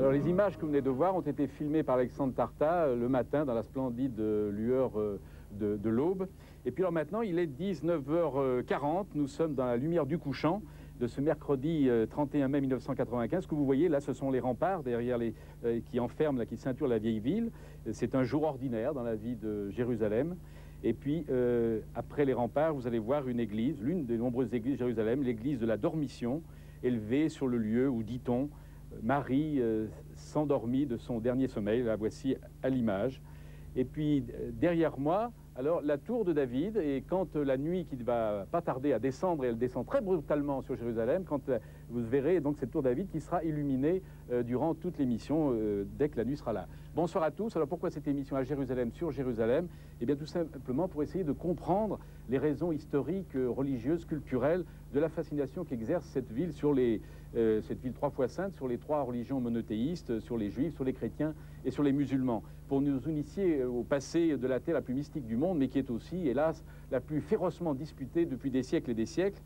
Alors les images que vous venez de voir ont été filmées par Alexandre Tarta le matin dans la splendide lueur de l'aube. Et puis alors maintenant, il est 19h40, nous sommes dans la lumière du couchant de ce mercredi 31 mai 1995. Ce que vous voyez là, ce sont les remparts derrière qui enferment, qui ceinturent la vieille ville. C'est un jour ordinaire dans la vie de Jérusalem. Et puis, après les remparts, vous allez voir une église, l'une des nombreuses églises de Jérusalem, l'église de la Dormition, élevée sur le lieu où, dit-on, Marie s'endormit de son dernier sommeil. La voici à l'image. Et puis, derrière moi, alors, la tour de David, et quand la nuit qui ne va pas tarder à descendre, et elle descend très brutalement sur Jérusalem, quand vous verrez donc cette tour de David qui sera illuminée durant toute l'émission, dès que la nuit sera là. Bonsoir à tous. Alors pourquoi cette émission à Jérusalem sur Jérusalem? Eh bien tout simplement pour essayer de comprendre les raisons historiques, religieuses, culturelles de la fascination qu'exerce cette ville sur cette ville trois fois sainte, sur les trois religions monothéistes, sur les juifs, sur les chrétiens et sur les musulmans, pour nous initier au passé de la terre la plus mystique du monde, mais qui est aussi, hélas, la plus férocement disputée depuis des siècles et des siècles.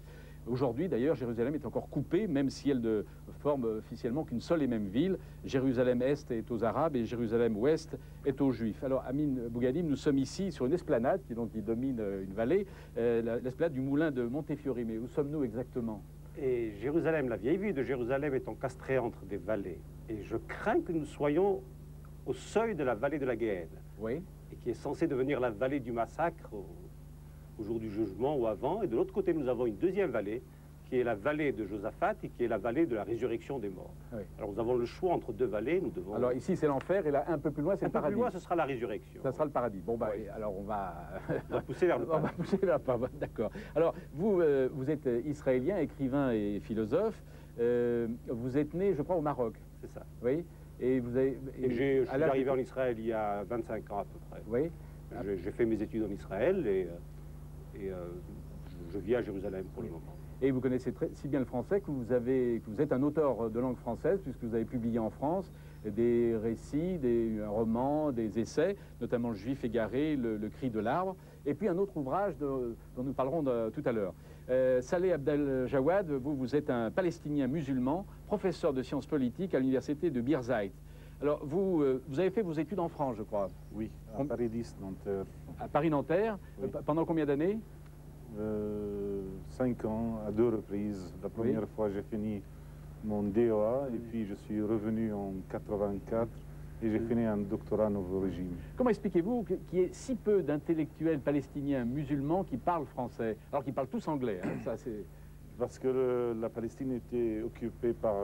Aujourd'hui, d'ailleurs, Jérusalem est encore coupée, même si elle ne forme officiellement qu'une seule et même ville. Jérusalem-Est est aux Arabes et Jérusalem-Ouest est aux Juifs. Alors, Amin Bougadim, nous sommes ici sur une esplanade qui domine une vallée, l'esplanade du moulin de Montefiore. Mais où sommes-nous exactement? Et Jérusalem, la vieille ville de Jérusalem est encastrée entre des vallées. Et je crains que nous soyons au seuil de la vallée de la Guéhenne. Oui. Et qui est censée devenir la vallée du massacre au jour du jugement ou avant. Et de l'autre côté, nous avons une deuxième vallée, qui est la vallée de Josaphat et qui est la vallée de la résurrection des morts. Oui. Alors nous avons le choix entre deux vallées. Nous devons... Alors ici c'est l'enfer et là un peu plus loin c'est le paradis. Un peu plus loin ce sera la résurrection. Ça sera le paradis. Bon bah oui. alors on va pousser vers le paradis. On va pousser vers le paradis. D'accord. Alors vous êtes israélien, écrivain et philosophe. Vous êtes né, je crois, au Maroc. C'est ça. Oui. Et vous avez. Et je suis arrivé en Israël il y a 25 ans à peu près. Oui. J'ai fait mes études en Israël et je vis à Jérusalem pour le moment. Et vous connaissez si bien le français que vous êtes un auteur de langue française, puisque vous avez publié en France des récits, un roman, des essais, notamment Le Juif égaré, Le cri de l'arbre, et puis un autre ouvrage dont nous parlerons tout à l'heure. Saleh Abdel Jawad, vous êtes un Palestinien musulman, professeur de sciences politiques à l'université de Birzeit. Alors, vous avez fait vos études en France, je crois. Oui, à Paris 10, Nanterre. À Paris-Nanterre, oui. Pendant combien d'années? 5 ans, à 2 reprises. La première fois, j'ai fini mon DEA, et puis je suis revenu en 84, et j'ai fini un doctorat Nouveau Régime. Comment expliquez-vous qu'il y ait si peu d'intellectuels palestiniens musulmans qui parlent français, alors qu'ils parlent tous anglais, hein, ça, Parce que la Palestine était occupée par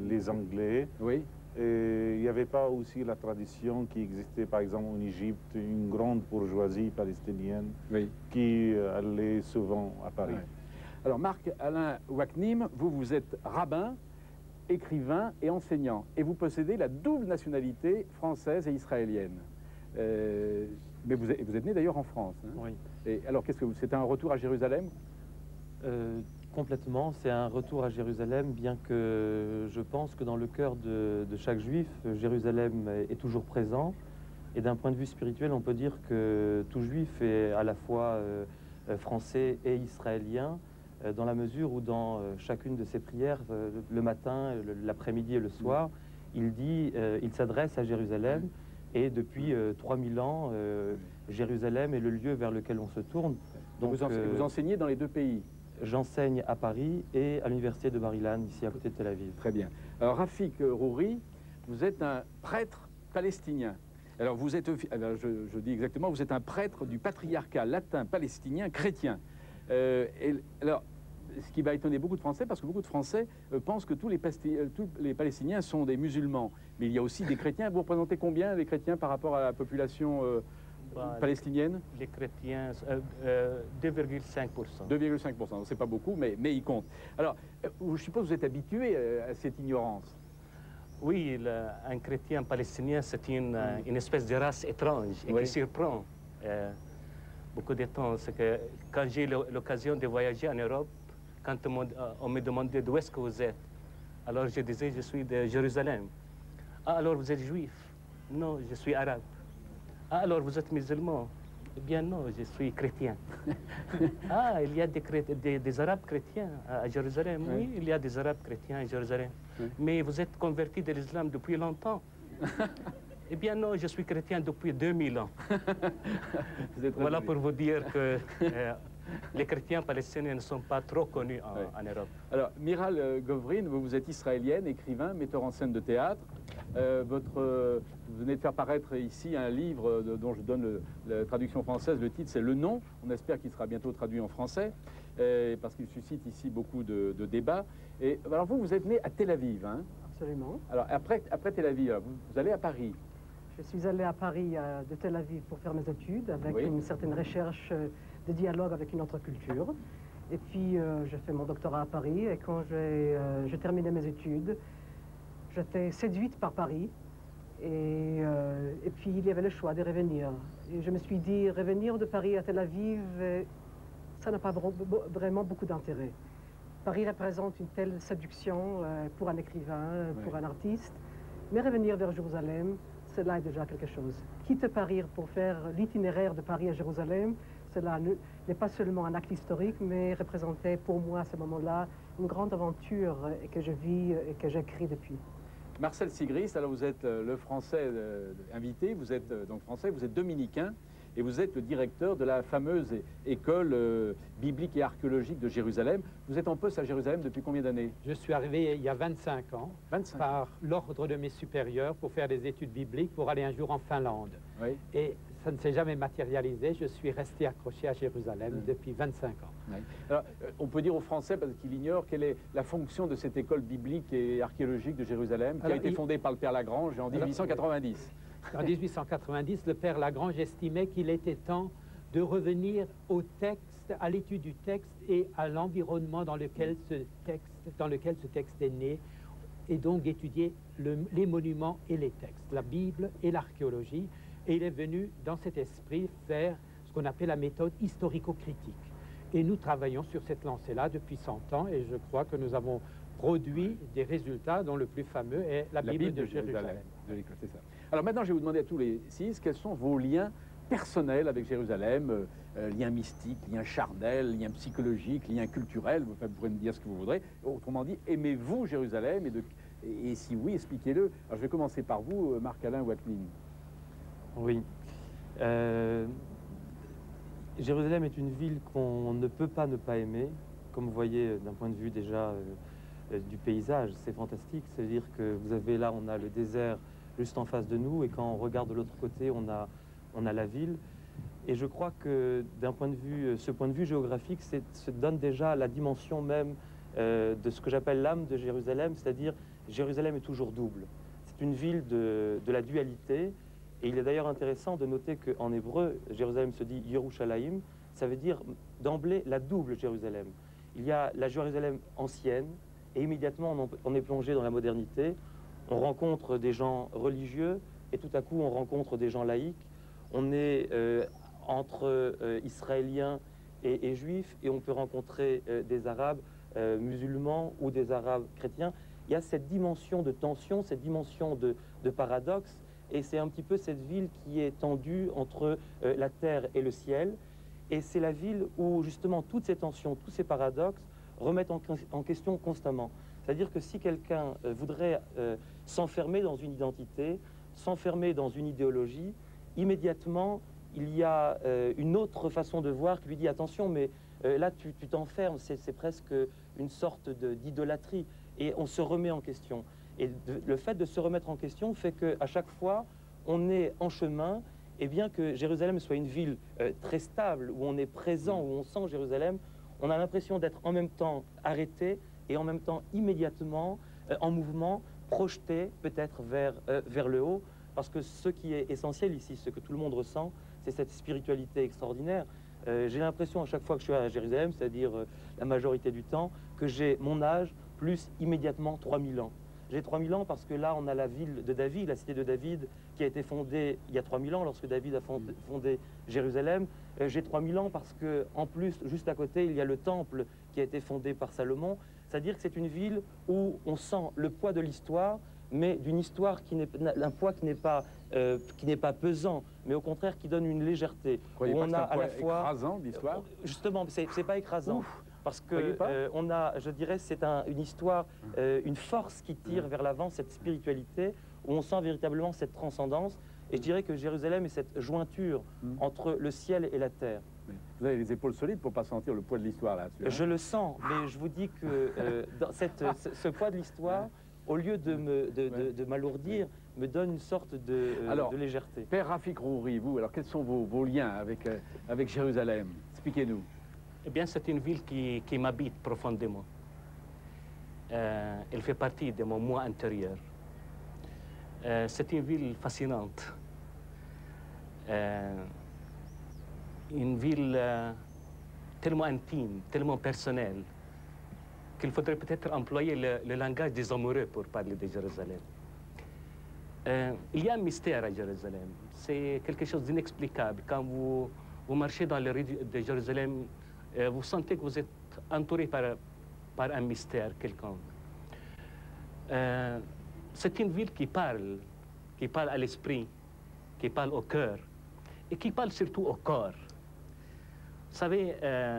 les Anglais. Oui. Et il n'y avait pas aussi la tradition qui existait, par exemple, en Égypte, une grande bourgeoisie palestinienne qui allait souvent à Paris. Ouais. Alors, Marc-Alain Waknim, vous êtes rabbin, écrivain et enseignant. Et vous possédez la double nationalité française et israélienne. Mais vous êtes né d'ailleurs en France. Hein? Oui. Et alors, c'est un retour à Jérusalem? Complètement, c'est un retour à Jérusalem, bien que je pense que dans le cœur de chaque juif, Jérusalem est toujours présent. Et d'un point de vue spirituel, on peut dire que tout juif est à la fois français et israélien, dans la mesure où dans chacune de ses prières, le matin, l'après-midi et le soir, il s'adresse à Jérusalem. Et depuis 3000 ans, Jérusalem est le lieu vers lequel on se tourne. Donc vous enseignez dans les deux pays? J'enseigne à Paris et à l'université de Bar-Ilan, ici à côté de Tel Aviv. Très bien. Alors, Rafik Rouri, vous êtes un prêtre palestinien. Alors, vous êtes, je dis exactement, vous êtes un prêtre du patriarcat latin palestinien chrétien. Alors, ce qui va étonner beaucoup de Français, parce que beaucoup de Français pensent que tous les Palestiniens sont des musulmans. Mais il y a aussi des chrétiens. Vous représentez combien les chrétiens par rapport à la population palestinienne? Les chrétiens, 2,5%. 2,5%, c'est pas beaucoup, mais ils comptent. Alors, je suppose que vous êtes habitué à cette ignorance. Oui, un chrétien palestinien, c'est une espèce de race étrange et qui surprend beaucoup de temps. C'est que quand j'ai eu l'occasion de voyager en Europe, quand on me demandait d'où est-ce que vous êtes, alors je disais, je suis de Jérusalem. Ah, alors vous êtes juif? Non, je suis arabe. Ah, alors vous êtes musulman? Eh bien non, je suis chrétien. Ah, il y a des Arabes chrétiens à Jérusalem. Oui, il y a des Arabes chrétiens à Jérusalem. Oui. Mais vous êtes convertis de l'islam depuis longtemps. Eh bien non, je suis chrétien depuis 2000 ans. Voilà pour vous dire que les chrétiens palestiniens ne sont pas trop connus en Europe. Alors, Miral Govrin, vous êtes israélienne, écrivain, metteur en scène de théâtre. Vous venez de faire paraître ici un livre dont je donne la traduction française. Le titre, c'est Le Nom. On espère qu'il sera bientôt traduit en français, parce qu'il suscite ici beaucoup de débats. Et alors, vous êtes né à Tel Aviv, hein? Absolument. Alors, après Tel Aviv, vous allez à Paris. Je suis allé à Paris de Tel Aviv pour faire mes études, avec une certaine recherche de dialogue avec une autre culture. Et puis, j'ai fait mon doctorat à Paris, et quand j'ai terminé mes études, j'étais séduite par Paris. Et puis, il y avait le choix de revenir. Et je me suis dit, revenir de Paris à Tel Aviv, ça n'a pas vraiment beaucoup d'intérêt. Paris représente une telle séduction pour un écrivain, pour un artiste. Mais revenir vers Jérusalem, cela est déjà quelque chose. Quitter Paris pour faire l'itinéraire de Paris à Jérusalem, cela n'est pas seulement un acte historique, mais représentait pour moi à ce moment-là une grande aventure que je vis et que j'écris depuis. Marcel Sigris, alors vous êtes le français invité, vous êtes donc français, vous êtes dominicain et vous êtes le directeur de la fameuse école biblique et archéologique de Jérusalem. Vous êtes en poste à Jérusalem depuis combien d'années? Je suis arrivé il y a 25 ans, par l'ordre de mes supérieurs pour faire des études bibliques pour aller un jour en Finlande. Oui. Et ça ne s'est jamais matérialisé, je suis resté accroché à Jérusalem depuis 25 ans. Oui. Alors, on peut dire aux Français, parce qu'ils ignorent, quelle est la fonction de cette école biblique et archéologique de Jérusalem, qui a été fondée par le Père Lagrange en 1890. En 1890, le Père Lagrange estimait qu'il était temps de revenir au texte, à l'étude du texte et à l'environnement dans lequel ce texte est né, et donc d'étudier les monuments et les textes, la Bible et l'archéologie. Et il est venu, dans cet esprit, faire ce qu'on appelle la méthode historico-critique. Et nous travaillons sur cette lancée-là depuis 100 ans, et je crois que nous avons produit des résultats dont le plus fameux est la Bible de Jérusalem. C'est ça. Alors maintenant, je vais vous demander à tous les 6, quels sont vos liens personnels avec Jérusalem, liens mystiques, liens charnels, liens psychologiques, liens culturels, vous pourrez me dire ce que vous voudrez. Autrement dit, aimez-vous Jérusalem et si oui, expliquez-le. Alors je vais commencer par vous, Marc-Alain Watlin. Oui. Jérusalem est une ville qu'on ne peut pas ne pas aimer. Comme vous voyez, d'un point de vue déjà du paysage, c'est fantastique. C'est-à-dire que vous avez là, on a le désert juste en face de nous, et quand on regarde de l'autre côté, on a la ville. Et je crois que d'un point de vue, ce point de vue géographique, se donne déjà la dimension même de ce que j'appelle l'âme de Jérusalem, c'est-à-dire Jérusalem est toujours double. C'est une ville de la dualité. Et il est d'ailleurs intéressant de noter qu'en hébreu, Jérusalem se dit Yerushalayim, ça veut dire d'emblée la double Jérusalem. Il y a la Jérusalem ancienne, et immédiatement on est plongé dans la modernité. On rencontre des gens religieux, et tout à coup on rencontre des gens laïcs. On est entre Israéliens et Juifs, et on peut rencontrer des Arabes musulmans ou des Arabes chrétiens. Il y a cette dimension de tension, cette dimension de paradoxe. Et c'est un petit peu cette ville qui est tendue entre la terre et le ciel. Et c'est la ville où, justement, toutes ces tensions, tous ces paradoxes remettent en question constamment. C'est-à-dire que si quelqu'un voudrait s'enfermer dans une identité, s'enfermer dans une idéologie, immédiatement, il y a une autre façon de voir qui lui dit « Attention, mais là, tu t'enfermes, c'est presque une sorte d'idolâtrie. » Et on se remet en question. Et le fait de se remettre en question fait qu'à chaque fois, on est en chemin, et bien que Jérusalem soit une ville très stable, où on est présent, où on sent Jérusalem, on a l'impression d'être en même temps arrêté et en même temps immédiatement en mouvement, projeté peut-être vers le haut, parce que ce qui est essentiel ici, ce que tout le monde ressent, c'est cette spiritualité extraordinaire. J'ai l'impression à chaque fois que je suis à Jérusalem, c'est-à-dire la majorité du temps, que j'ai mon âge plus immédiatement 3000 ans. J'ai 3000 ans parce que là, on a la ville de David, la cité de David, qui a été fondée il y a 3000 ans, lorsque David a fondé Jérusalem. J'ai 3000 ans parce que, en plus, juste à côté, il y a le temple qui a été fondé par Salomon. C'est-à-dire que c'est une ville où on sent le poids de l'histoire, mais d'une histoire d'un poids qui n'est pas pesant, mais au contraire qui donne une légèreté. Où on a à la fois écrasant l'histoire. Justement, c'est pas écrasant. Ouf. Parce que on a, je dirais, c'est une histoire, une force qui tire vers l'avant, cette spiritualité, où on sent véritablement cette transcendance. Et je dirais que Jérusalem est cette jointure entre le ciel et la terre. Vous avez les épaules solides pour ne pas sentir le poids de l'histoire là. Je le sens, mais je vous dis que dans ce poids de l'histoire, au lieu de m'alourdir, me donne une sorte de légèreté. Père Rafik Rouhouri, vous, alors quels sont vos liens avec Jérusalem? Expliquez-nous. Eh bien, c'est une ville qui m'habite profondément. Elle fait partie de mon moi intérieur. C'est une ville fascinante. Une ville tellement intime, tellement personnelle, qu'il faudrait peut-être employer le langage des amoureux pour parler de Jérusalem. Il y a un mystère à Jérusalem. C'est quelque chose d'inexplicable. Quand vous marchez dans les rues de Jérusalem, vous sentez que vous êtes entouré par un mystère quelconque. C'est une ville qui parle à l'esprit, qui parle au cœur, et qui parle surtout au corps. Vous savez,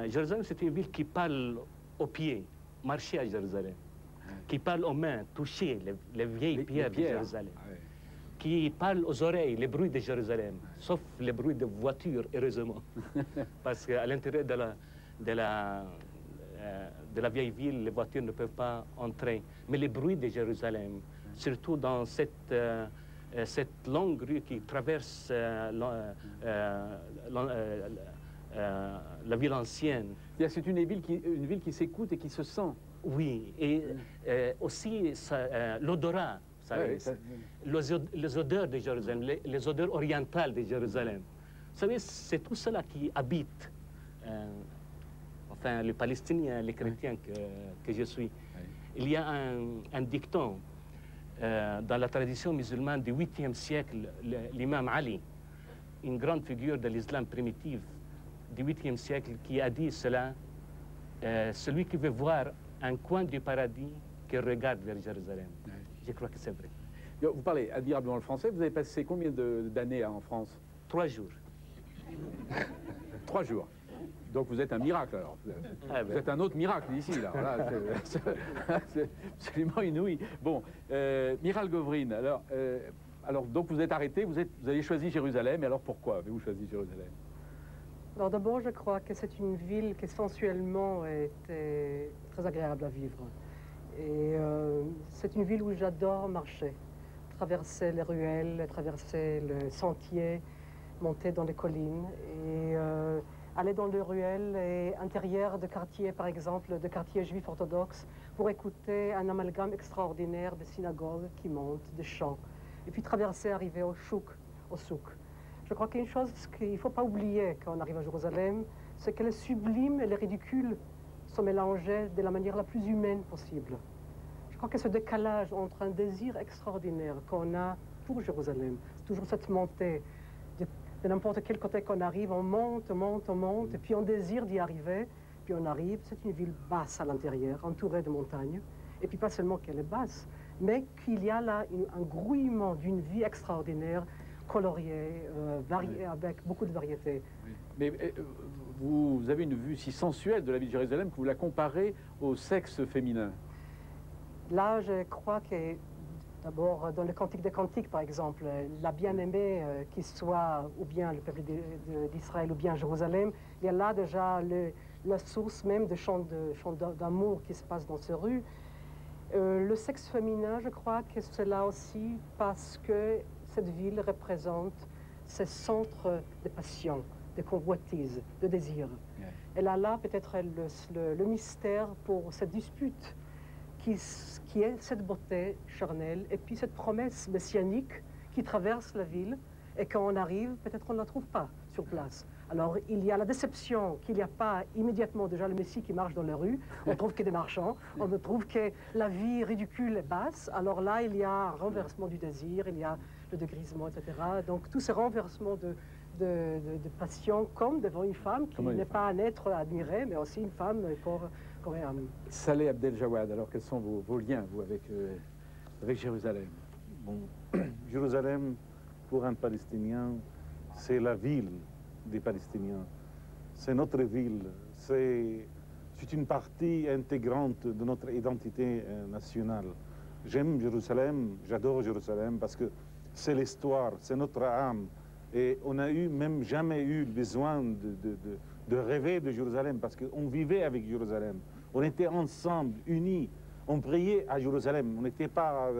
Jérusalem, c'est une ville qui parle aux pieds, marcher à Jérusalem, qui parle aux mains, toucher les vieilles pierres de Jérusalem, qui parle aux oreilles, les bruits de Jérusalem, sauf les bruits de voitures, heureusement, parce qu'à l'intérieur de la vieille ville, les voitures ne peuvent pas entrer. Mais les bruits de Jérusalem, surtout dans cette longue rue qui traverse la ville ancienne. C'est une ville qui s'écoute et qui se sent. Oui, et aussi l'odorat, les odeurs de Jérusalem, les odeurs orientales de Jérusalem. Vous savez, c'est tout cela qui habite, enfin, les Palestiniens, les chrétiens que je suis. Il y a un dicton dans la tradition musulmane du 8e siècle, l'imam Ali, une grande figure de l'islam primitif du 8e siècle, qui a dit cela: celui qui veut voir un coin du paradis, qui regarde vers Jérusalem. Je crois que c'est vrai. Vous parlez admirablement le français. Vous avez passé combien d'années en France? 3 jours. 3 jours. Donc vous êtes un miracle alors. Vous êtes un autre miracle ici là. C'est absolument inouï. Bon, Miral Govrine, alors donc vous êtes arrêté, vous avez choisi Jérusalem. Et alors pourquoi avez-vous choisi Jérusalem? Alors d'abord, je crois que c'est une ville qui sensuellement était très agréable à vivre. Et c'est une ville où j'adore marcher, traverser les ruelles, traverser le sentier, monter dans les collines et aller dans les ruelles et intérieures de quartiers, par exemple, de quartiers juifs orthodoxes, pour écouter un amalgame extraordinaire de synagogues qui montent, de chants. Et puis traverser, arriver au souk. Je crois qu'il y a une chose qu'il ne faut pas oublier quand on arrive à Jérusalem, c'est que le sublime et le ridicule sont mélangés de la manière la plus humaine possible. Je crois que ce décalage entre un désir extraordinaire qu'on a pour Jérusalem, c'est toujours cette montée, de n'importe quel côté qu'on arrive, on monte, et puis on désire d'y arriver, puis on arrive, c'est une ville basse à l'intérieur, entourée de montagnes, et puis pas seulement qu'elle est basse, mais qu'il y a là un grouillement d'une vie extraordinaire, coloriée, avec beaucoup de variété. Oui. Mais vous avez une vue si sensuelle de la ville de Jérusalem que vous la comparez au sexe féminin. Là, je crois que, d'abord, dans le Cantique des Cantiques, par exemple, la bien-aimée, qui soit ou bien le peuple d'Israël ou bien Jérusalem, il y a là déjà la source même de chants d'amour qui se passe dans ces rues. Le sexe féminin, je crois que c'est là aussi parce que cette ville représente ces centres de passion, de convoitise, de désir. Yeah. Elle a là peut-être le mystère pour cette dispute qui est cette beauté charnelle et puis cette promesse messianique qui traverse la ville et quand on arrive, peut-être on ne la trouve pas sur place. Alors il y a la déception qu'il n'y a pas immédiatement déjà le Messie qui marche dans la rue, on trouve que des marchands, on trouve que la vie ridicule est basse, alors là il y a un renversement du désir, il y a le dégrisement, etc. Donc tous ces renversements de passion comme devant une femme qui n'est pas un être admiré, mais aussi une femme corps et âme. Saleh Abdeljawad, alors quels sont vos liens, vous, avec avec Jérusalem? Bon, Jérusalem, pour un Palestinien, c'est la ville des Palestiniens. C'est notre ville. C'est une partie intégrante de notre identité nationale. J'aime Jérusalem, j'adore Jérusalem parce que c'est l'histoire, c'est notre âme. Et on n'a même jamais eu besoin de rêver de Jérusalem parce qu'on vivait avec Jérusalem. On était ensemble, unis. On priait à Jérusalem. On n'était pas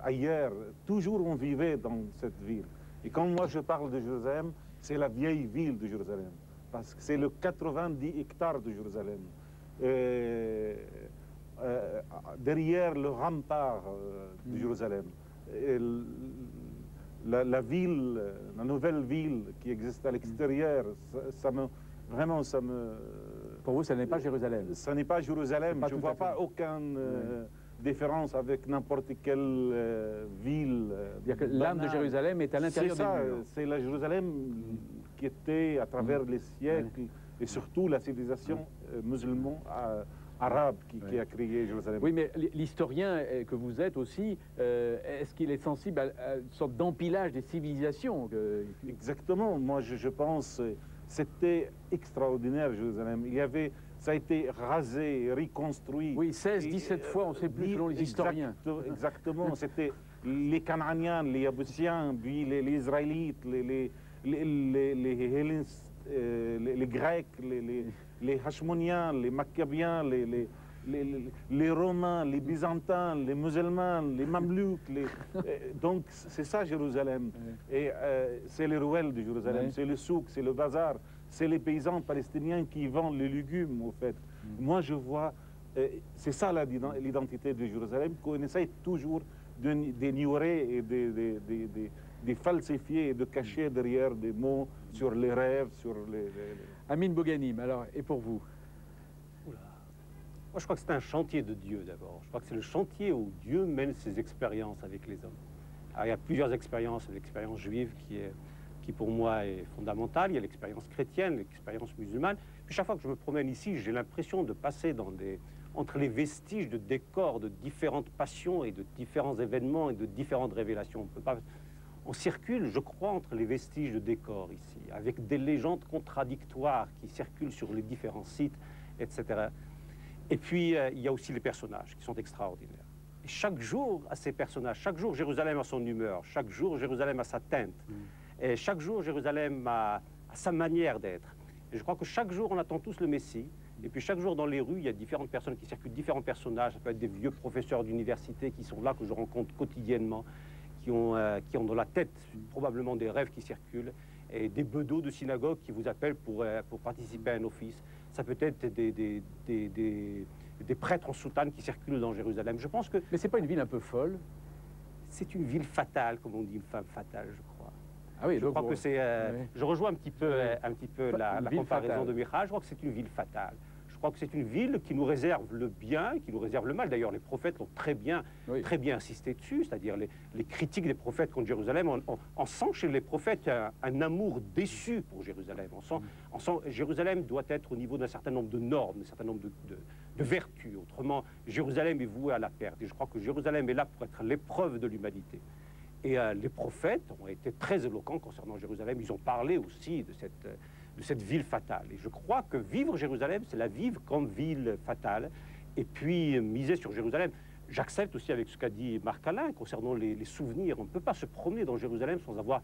ailleurs. Toujours on vivait dans cette ville. Et quand moi je parle de Jérusalem, c'est la vieille ville de Jérusalem. Parce que c'est le 90 hectares de Jérusalem. Derrière le rempart de Jérusalem. La ville, la nouvelle ville qui existe à l'extérieur, vraiment, ça me... Pour vous, ça n'est pas Jérusalem? Ça n'est pas Jérusalem. Je ne vois pas aucune différence avec n'importe quelle ville. L'âme de Jérusalem est à l'intérieur des murs. C'est la Jérusalem qui était à travers les siècles, et surtout la civilisation musulmane arabe qui a créé Jérusalem. Oui, mais l'historien que vous êtes aussi, est-ce qu'il est sensible à une sorte d'empilage des civilisations? Exactement. Moi, je pense c'était extraordinaire, Jérusalem. Ça a été rasé, reconstruit. Oui, 16, 17 fois, on ne sait plus selon les historiens. Exactement. C'était les Canaaniens, les Yabusiens, puis les Israélites, les Grecs, les Hachmoniens, les Maccabiens, les Romains, les Byzantins, les musulmans, les Mamelouks. Donc c'est ça Jérusalem. Et c'est les ruelles de Jérusalem, c'est le souk, c'est le bazar, c'est les paysans palestiniens qui vendent les légumes, au fait. Moi je vois, c'est ça l'identité de Jérusalem, qu'on essaie toujours d'ignorer et de falsifier et de cacher derrière des mots sur les rêves, sur les... Amine Boghanim, alors, et pour vous? Moi, je crois que c'est un chantier de Dieu, d'abord. Je crois que c'est le chantier où Dieu mène ses expériences avec les hommes. Alors, il y a plusieurs expériences. L'expérience juive qui, pour moi, est fondamentale. Il y a l'expérience chrétienne, l'expérience musulmane. Puis, chaque fois que je me promène ici, j'ai l'impression de passer entre les vestiges de décors de différentes passions et de différents événements et de différentes révélations. On circule, je crois, entre les vestiges de décors ici, avec des légendes contradictoires qui circulent sur les différents sites, etc. Et puis, il y a aussi les personnages qui sont extraordinaires. Et chaque jour a ses personnages. Chaque jour, Jérusalem a son humeur. Chaque jour, Jérusalem a sa teinte. Et chaque jour, Jérusalem a sa manière d'être. Et je crois que chaque jour, on attend tous le Messie. Et puis, chaque jour, dans les rues, il y a différentes personnes qui circulent, différents personnages. Ça peut être des vieux professeurs d'université qui sont là, que je rencontre quotidiennement, qui ont dans la tête probablement des rêves qui circulent, et des bedeaux de synagogue qui vous appellent pour participer à un office. Ça peut être des prêtres en soutane qui circulent dans Jérusalem. Je pense que... Mais c'est pas une ville un peu folle? C'est une ville fatale, comme on dit, une femme fatale, je crois. Ah oui, je crois que c'est... Je rejoins un petit peu la comparaison de Michal. Je crois que c'est une ville fatale. Je crois que c'est une ville qui nous réserve le bien, qui nous réserve le mal. D'ailleurs, les prophètes l'ont très bien insisté dessus, c'est-à-dire les critiques des prophètes contre Jérusalem. On sent chez les prophètes un amour déçu pour Jérusalem. On sent Jérusalem doit être au niveau d'un certain nombre de normes, d'un certain nombre de vertus. Autrement, Jérusalem est voué à la perte. Et je crois que Jérusalem est là pour être l'épreuve de l'humanité. Et les prophètes ont été très éloquents concernant Jérusalem. Ils ont parlé aussi de cette ville fatale. Et je crois que vivre Jérusalem, c'est la vivre comme ville fatale, et puis miser sur Jérusalem. J'accepte aussi avec ce qu'a dit Marc Alain concernant les souvenirs. On ne peut pas se promener dans Jérusalem sans avoir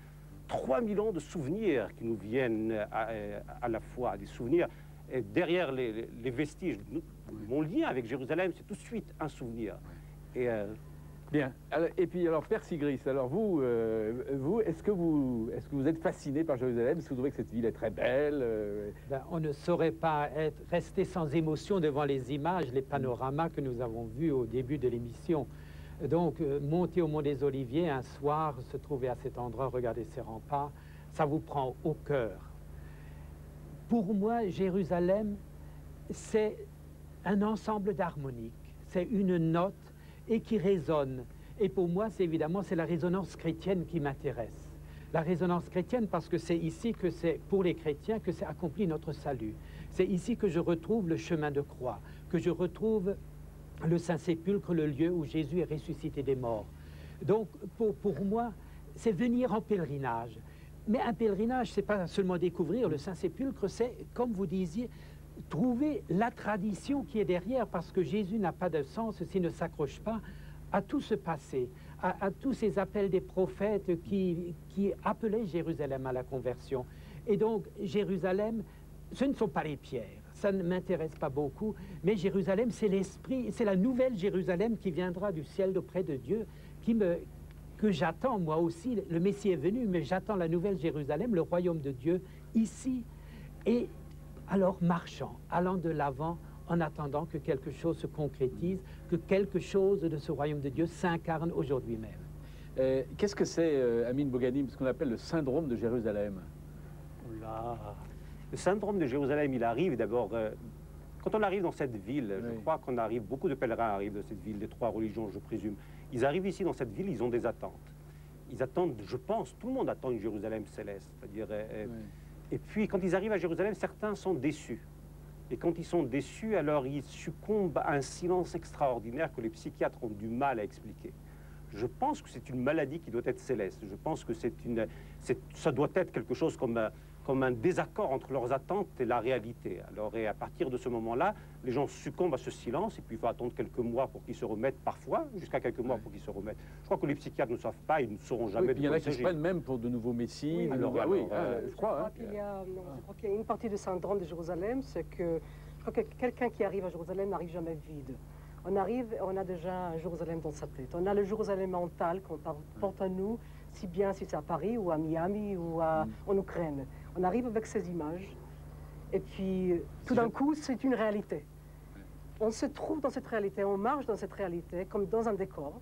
3000 ans de souvenirs qui nous viennent à la fois, des souvenirs. Et derrière les vestiges, mon lien avec Jérusalem, c'est tout de suite un souvenir. Et, bien. Et puis, alors, Père Sigris, alors vous, est-ce que vous êtes fasciné par Jérusalem? Est-ce que vous trouvez que cette ville est très belle? On ne saurait pas rester sans émotion devant les images, les panoramas que nous avons vus au début de l'émission. Donc, monter au Mont des Oliviers un soir, se trouver à cet endroit, regarder ces remparts, ça vous prend au cœur. Pour moi, Jérusalem, c'est un ensemble d'harmoniques, c'est une note et qui résonne. Et pour moi, c'est la résonance chrétienne qui m'intéresse. La résonance chrétienne parce que c'est ici que c'est, pour les chrétiens, que c'est accompli notre salut. C'est ici que je retrouve le chemin de croix, que je retrouve le Saint-Sépulcre, le lieu où Jésus est ressuscité des morts. Donc, pour moi, c'est venir en pèlerinage. Mais un pèlerinage, c'est pas seulement découvrir le Saint-Sépulcre, c'est, comme vous disiez, trouver la tradition qui est derrière, parce que Jésus n'a pas de sens s'il ne s'accroche pas à tout ce passé, à tous ces appels des prophètes qui appelaient Jérusalem à la conversion. Et donc, Jérusalem, ce ne sont pas les pierres, ça ne m'intéresse pas beaucoup, mais Jérusalem, c'est l'esprit, c'est la nouvelle Jérusalem qui viendra du ciel d'auprès de Dieu, que j'attends moi aussi. Le Messie est venu, mais j'attends la nouvelle Jérusalem, le royaume de Dieu, ici. Et alors, marchant, allant de l'avant, en attendant que quelque chose se concrétise, que quelque chose de ce royaume de Dieu s'incarne aujourd'hui même. Qu'est-ce que c'est, Amine Boughani, ce qu'on appelle le syndrome de Jérusalem? Oula. Le syndrome de Jérusalem, il arrive d'abord... quand on arrive dans cette ville, je crois qu'on arrive, beaucoup de pèlerins arrivent de cette ville, des trois religions, je présume. Ils arrivent ici dans cette ville, ils ont des attentes. Ils attendent, je pense, tout le monde attend une Jérusalem céleste. C'est-à-dire, et puis, quand ils arrivent à Jérusalem, certains sont déçus. Et quand ils sont déçus, alors ils succombent à un silence extraordinaire que les psychiatres ont du mal à expliquer. Je pense que c'est une maladie qui doit être céleste. Je pense que ça doit être quelque chose comme un désaccord entre leurs attentes et la réalité. Alors, et à partir de ce moment-là, les gens succombent à ce silence, et puis il faut attendre quelques mois pour qu'ils se remettent, parfois, jusqu'à quelques mois pour qu'ils se remettent. Je crois que les psychiatres ne savent pas, ils ne sauront jamais. Il y en a qui se prennent même pour de nouveaux messies. Oui, je crois qu'il y a une partie du syndrome de Jérusalem, c'est que je crois que quelqu'un qui arrive à Jérusalem n'arrive jamais vide. On arrive, on a déjà un Jérusalem dans sa tête. On a le Jérusalem mental qu'on porte à nous, si bien si c'est à Paris ou à Miami ou en Ukraine. On arrive avec ces images, et puis tout d'un coup, c'est une réalité. On se trouve dans cette réalité, on marche dans cette réalité, comme dans un décor,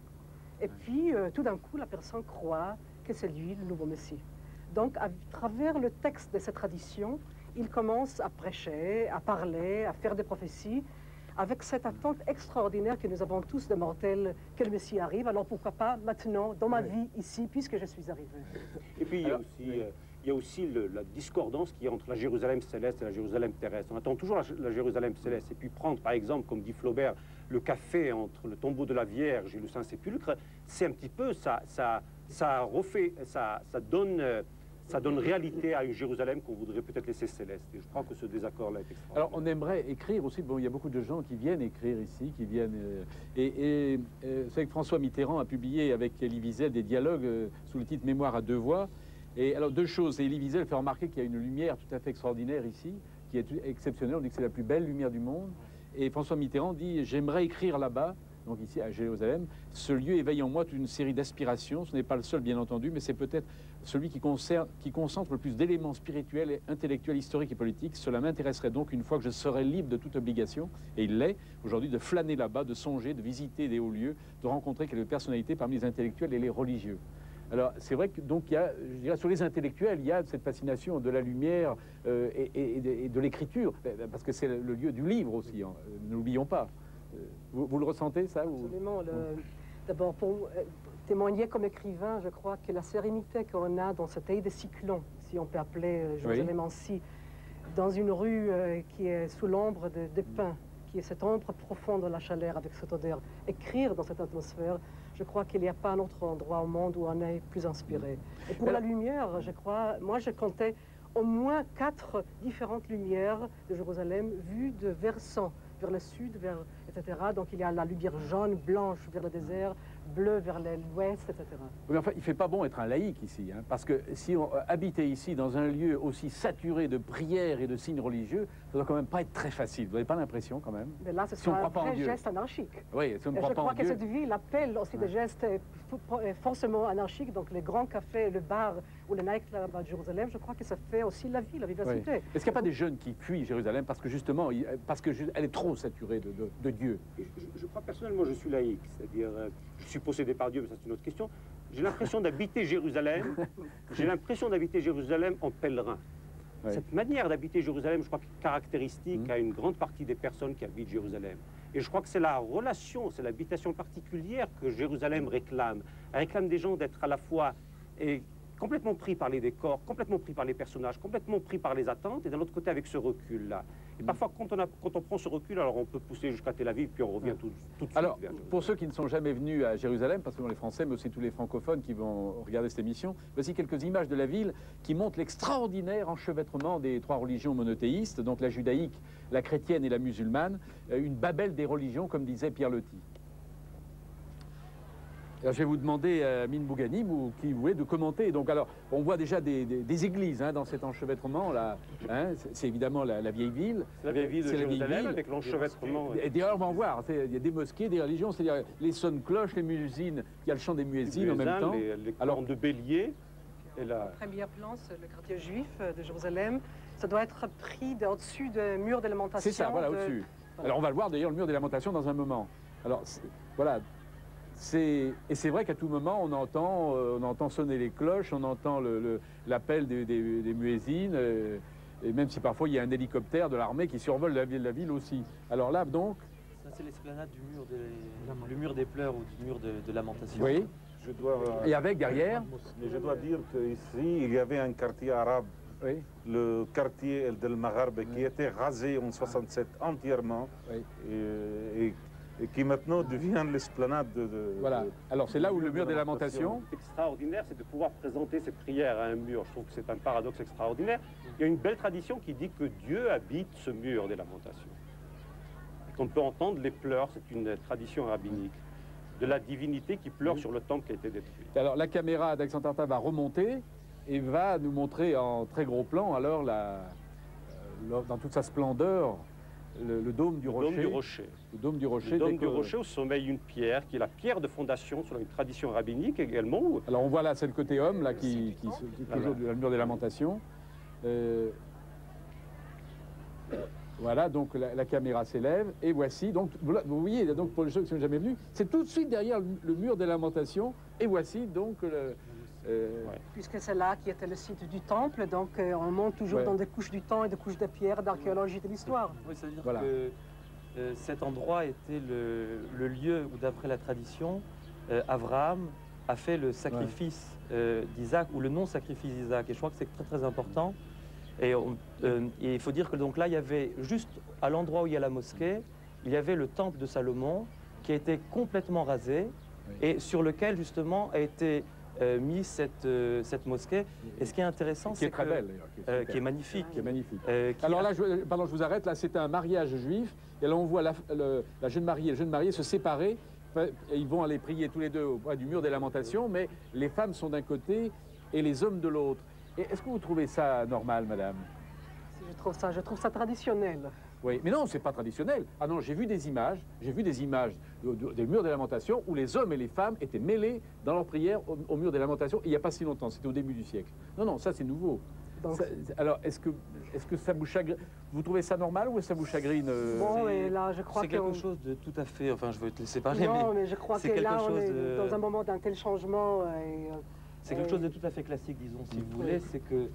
et puis tout d'un coup, la personne croit que c'est lui, le nouveau Messie. Donc, à travers le texte de cette tradition, il commence à prêcher, à parler, à faire des prophéties, avec cette attente extraordinaire que nous avons tous de mortels, que le Messie arrive, alors pourquoi pas maintenant, dans ma vie, ici, puisque je suis arrivé. Et puis il y a aussi la discordance qui est entre la Jérusalem céleste et la Jérusalem terrestre. On attend toujours la Jérusalem céleste. Et puis prendre, par exemple, comme dit Flaubert, le café entre le tombeau de la Vierge et le Saint-Sépulcre, c'est un petit peu, ça donne réalité à une Jérusalem qu'on voudrait peut-être laisser céleste. Et je crois que ce désaccord-là est extraordinaire. Alors, on aimerait écrire aussi. Bon, il y a beaucoup de gens qui viennent écrire ici, qui viennent... vous savez que François Mitterrand a publié avec Elie Wiesel des dialogues sous le titre « Mémoire à deux voix ». Et alors, deux choses. Elie Wiesel fait remarquer qu'il y a une lumière tout à fait extraordinaire ici, qui est exceptionnelle. On dit que c'est la plus belle lumière du monde. Et François Mitterrand dit « J'aimerais écrire là-bas ». Donc ici à Jérusalem, ce lieu éveille en moi toute une série d'aspirations. Ce n'est pas le seul, bien entendu, mais c'est peut-être celui qui concentre le plus d'éléments spirituels, et intellectuels, historiques et politiques. Cela m'intéresserait donc, une fois que je serai libre de toute obligation, et il l'est aujourd'hui, de flâner là-bas, de songer, de visiter des hauts lieux, de rencontrer quelques personnalités parmi les intellectuels et les religieux. Alors c'est vrai que donc il y a, je dirais, sur les intellectuels, il y a cette fascination de la lumière et de l'écriture, parce que c'est le lieu du livre aussi, hein, n'oublions pas. Vous le ressentez, ça? Absolument. D'abord, pour témoigner comme écrivain, je crois que la sérénité qu'on a dans cet œil de cyclone, si on peut appeler Jérusalem ainsi, dans une rue qui est sous l'ombre de pins, qui est cette ombre profonde de la chaleur avec cette odeur, écrire dans cette atmosphère, je crois qu'il n'y a pas un autre endroit au monde où on est plus inspiré. Et pour la lumière, je crois, moi je comptais au moins 4 différentes lumières de Jérusalem vues de versants, vers le sud, etc. Donc il y a la lumière jaune, blanche vers le désert, bleue vers l'ouest, etc. Oui, enfin, il ne fait pas bon être un laïc ici, hein, parce que si on habitait ici dans un lieu aussi saturé de prières et de signes religieux, ça ne doit quand même pas être très facile. Vous n'avez pas l'impression quand même? Mais là, ce sont un vrai geste anarchique. Oui, si on ne croit pas pas en Dieu. Je crois que cette ville appelle aussi des gestes forcément anarchiques. Donc les grands cafés, le bar ou le nightclub à Jérusalem, je crois que ça fait aussi la vie, la vivacité. Oui. Est-ce qu'il n'y a pas des jeunes qui fuient Jérusalem parce que justement, elle est trop saturée de Dieu? Je crois personnellement, je suis laïque, c'est-à-dire, je suis possédé par Dieu, mais ça c'est une autre question. J'ai l'impression d'habiter Jérusalem, en pèlerin. Oui. Cette manière d'habiter Jérusalem, je crois, est caractéristique à une grande partie des personnes qui habitent Jérusalem. Et je crois que c'est la relation, c'est l'habitation particulière que Jérusalem réclame. Elle réclame des gens d'être à la fois complètement pris par les décors, complètement pris par les personnages, complètement pris par les attentes, et d'un autre côté avec ce recul-là. Et parfois, quand on prend ce recul, alors on peut pousser jusqu'à Tel Aviv, puis on revient tout de suite. Alors, pour ceux qui ne sont jamais venus à Jérusalem, pas seulement les Français, mais aussi tous les francophones qui vont regarder cette émission, voici quelques images de la ville qui montrent l'extraordinaire enchevêtrement des trois religions monothéistes, donc la judaïque, la chrétienne et la musulmane, une Babel des religions, comme disait Pierre Loti. Alors, je vais vous demander à Mine Bouganim, ou qui vous est, de commenter. Donc, alors, on voit déjà des églises dans cet enchevêtrement. Là, c'est évidemment la vieille ville. C'est la vieille ville de Jérusalem avec l'enchevêtrement. Et d'ailleurs, on va en voir. Il y a des mosquées, des religions, c'est-à-dire les sonnes-cloches, les muezzines. Il y a le chant des muezzines en même temps. Les clans de bélier. Et la première plan, c'est le quartier juif de Jérusalem. Ça doit être pris au-dessus du mur des lamentations. C'est ça, voilà, au-dessus. Voilà. Alors, on va le voir d'ailleurs, le mur des lamentations, dans un moment. Alors, voilà. Et c'est vrai qu'à tout moment, on entend sonner les cloches, on entend l'appel des muezzines, et même si parfois il y a un hélicoptère de l'armée qui survole la ville aussi. Alors là, donc... Ça, c'est l'esplanade du mur des pleurs ou du mur de lamentation. Oui. Et avec derrière... Mais je dois dire qu'ici, il y avait un quartier arabe, oui. Le quartier El Del Magharbe, qui était rasé en 67 entièrement, oui. Et qui maintenant devient l'esplanade Voilà. Alors c'est là où le mur des lamentations... Extraordinaire, c'est de pouvoir présenter cette prière à un mur. Je trouve que c'est un paradoxe extraordinaire. Il y a une belle tradition qui dit que Dieu habite ce mur des lamentations. Et qu'on peut entendre les pleurs, c'est une tradition rabbinique, de la divinité qui pleure sur le temple qui a été détruit. Alors la caméra d'Alexandre Tarta va remonter et va nous montrer en très gros plan, alors, dans toute sa splendeur, le dôme du Rocher. Le dôme du Rocher. Le dôme du Rocher où sommeille une pierre, qui est la pierre de fondation selon une tradition rabbinique également. Alors on voit là, c'est le côté homme, là, qui toujours le mur des lamentations. Voilà, donc la caméra s'élève, et voici, donc, vous voyez, donc pour les gens qui ne sont jamais venus, c'est tout de suite derrière le mur des lamentations, et voici donc Puisque c'est là qui était le site du temple, donc on monte toujours dans des couches du temps et des couches de pierre, d'archéologie de l'histoire. Oui, ça veut dire que cet endroit était le lieu où, d'après la tradition, Abraham a fait le sacrifice d'Isaac, ou le non-sacrifice d'Isaac, et je crois que c'est très très important. Et il faut dire que donc là, il y avait, juste à l'endroit où il y a la mosquée, il y avait le temple de Salomon qui a été complètement rasé, et sur lequel justement a été mis cette mosquée. Et ce qui est intéressant, c'est très belle, qui est magnifique. Qui est magnifique. Alors là, pardon, je vous arrête, là c'était un mariage juif, et là on voit la jeune mariée et le jeune marié se séparer, et ils vont aller prier tous les deux au bas du mur des lamentations, mais les femmes sont d'un côté et les hommes de l'autre. Est-ce que vous trouvez ça normal, madame? Je trouve ça traditionnel. Oui, mais non, c'est pas traditionnel. Ah non, j'ai vu des images des murs des lamentations où les hommes et les femmes étaient mêlés dans leur prière au mur des lamentations, il n'y a pas si longtemps, c'était au début du siècle. Non, non, ça c'est nouveau. Alors, est-ce que ça vous chagrine? Vous trouvez ça normal ou ça vous chagrine? Bon, et là, je crois que... C'est quelque chose de tout à fait... Enfin, je vais te laisser parler, non, mais je crois que là, on est dans un moment d'un tel changement. C'est quelque chose de tout à fait classique, disons, si vous voulez. C'est que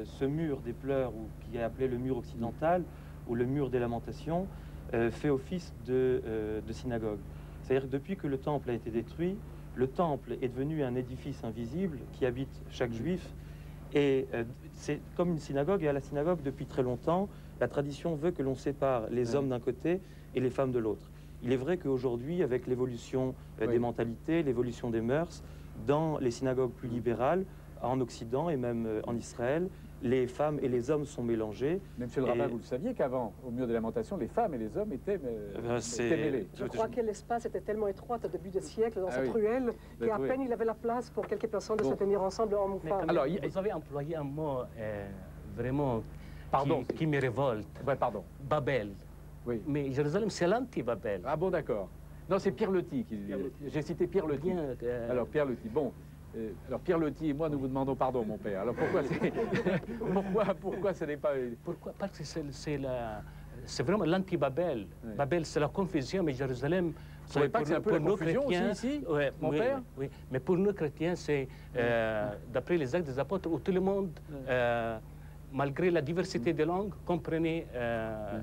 ce mur des pleurs, ou qui est appelé le mur occidental, ou le mur des lamentations, fait office de synagogue. C'est-à-dire que depuis que le temple a été détruit, le temple est devenu un édifice invisible qui habite chaque juif. Et c'est comme une synagogue, et à la synagogue, depuis très longtemps, la tradition veut que l'on sépare les hommes d'un côté et les femmes de l'autre. Il est vrai qu'aujourd'hui, avec l'évolution des mentalités, l'évolution des mœurs, dans les synagogues plus libérales, en Occident et même en Israël, les femmes et les hommes sont mélangés. Mais monsieur le rabbin, vous le saviez qu'avant, au mur des lamentations, les femmes et les hommes étaient mêlés. Je crois que l'espace était tellement étroit au début du siècle, dans cette ruelle, qu'à peine il avait la place pour quelques personnes de se tenir ensemble en femmes. Alors, vous avez employé un mot vraiment qui me révolte. Ouais, pardon. Babel. Oui. Mais Jérusalem, c'est l'anti-Babel. Ah bon, d'accord. Non, c'est Pierre Loti qui... J'ai cité Pierre Loti. Alors, Pierre Loti, bon... alors Pierre Loti et moi, nous vous demandons pardon, mon père. Alors pourquoi ce n'est pas... Pourquoi? Parce que c'est vraiment l'anti-Babel. Oui. Babel, c'est la confusion, mais Jérusalem... Vous ne trouvez pas que c'est un peu la confusion aussi ici, mon père? Oui, mais pour nous chrétiens, c'est d'après les Actes des Apôtres, où tout le monde, malgré la diversité des langues, comprenait la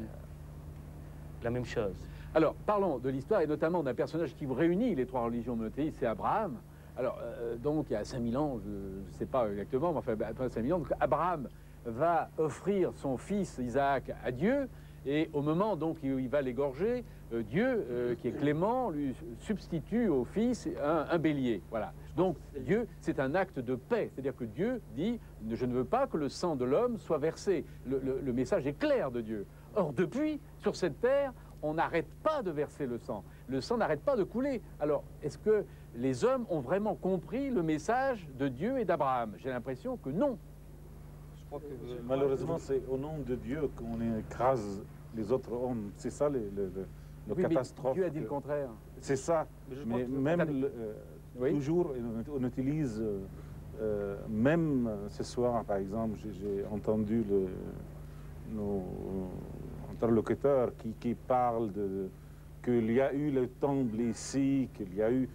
même chose. Alors, parlons de l'histoire, et notamment d'un personnage qui réunit les trois religions monothéistes, c'est Abraham. Alors, donc, il y a 5000 ans, je ne sais pas exactement, mais enfin, après 5000 ans, donc, Abraham va offrir son fils Isaac à Dieu, Et au moment donc où il va l'égorger, Dieu, qui est clément, lui substitue au Fils un bélier. Voilà. Donc Dieu, c'est un acte de paix. C'est-à-dire que Dieu dit, je ne veux pas que le sang de l'homme soit versé. Le message est clair de Dieu. Or, depuis, sur cette terre, on n'arrête pas de verser le sang. Le sang n'arrête pas de couler. Alors, est-ce que les hommes ont vraiment compris le message de Dieu et d'Abraham? J'ai l'impression que non. Je crois que malheureusement, c'est au nom de Dieu qu'on écrase les autres hommes. C'est ça le Oui, catastrophe. Dieu a dit le contraire. C'est ça. Mais même Oui. toujours, on utilise, même ce soir, par exemple, j'ai entendu nos interlocuteurs qui parlent qu'il y a eu le temple ici, qu'il y a eu...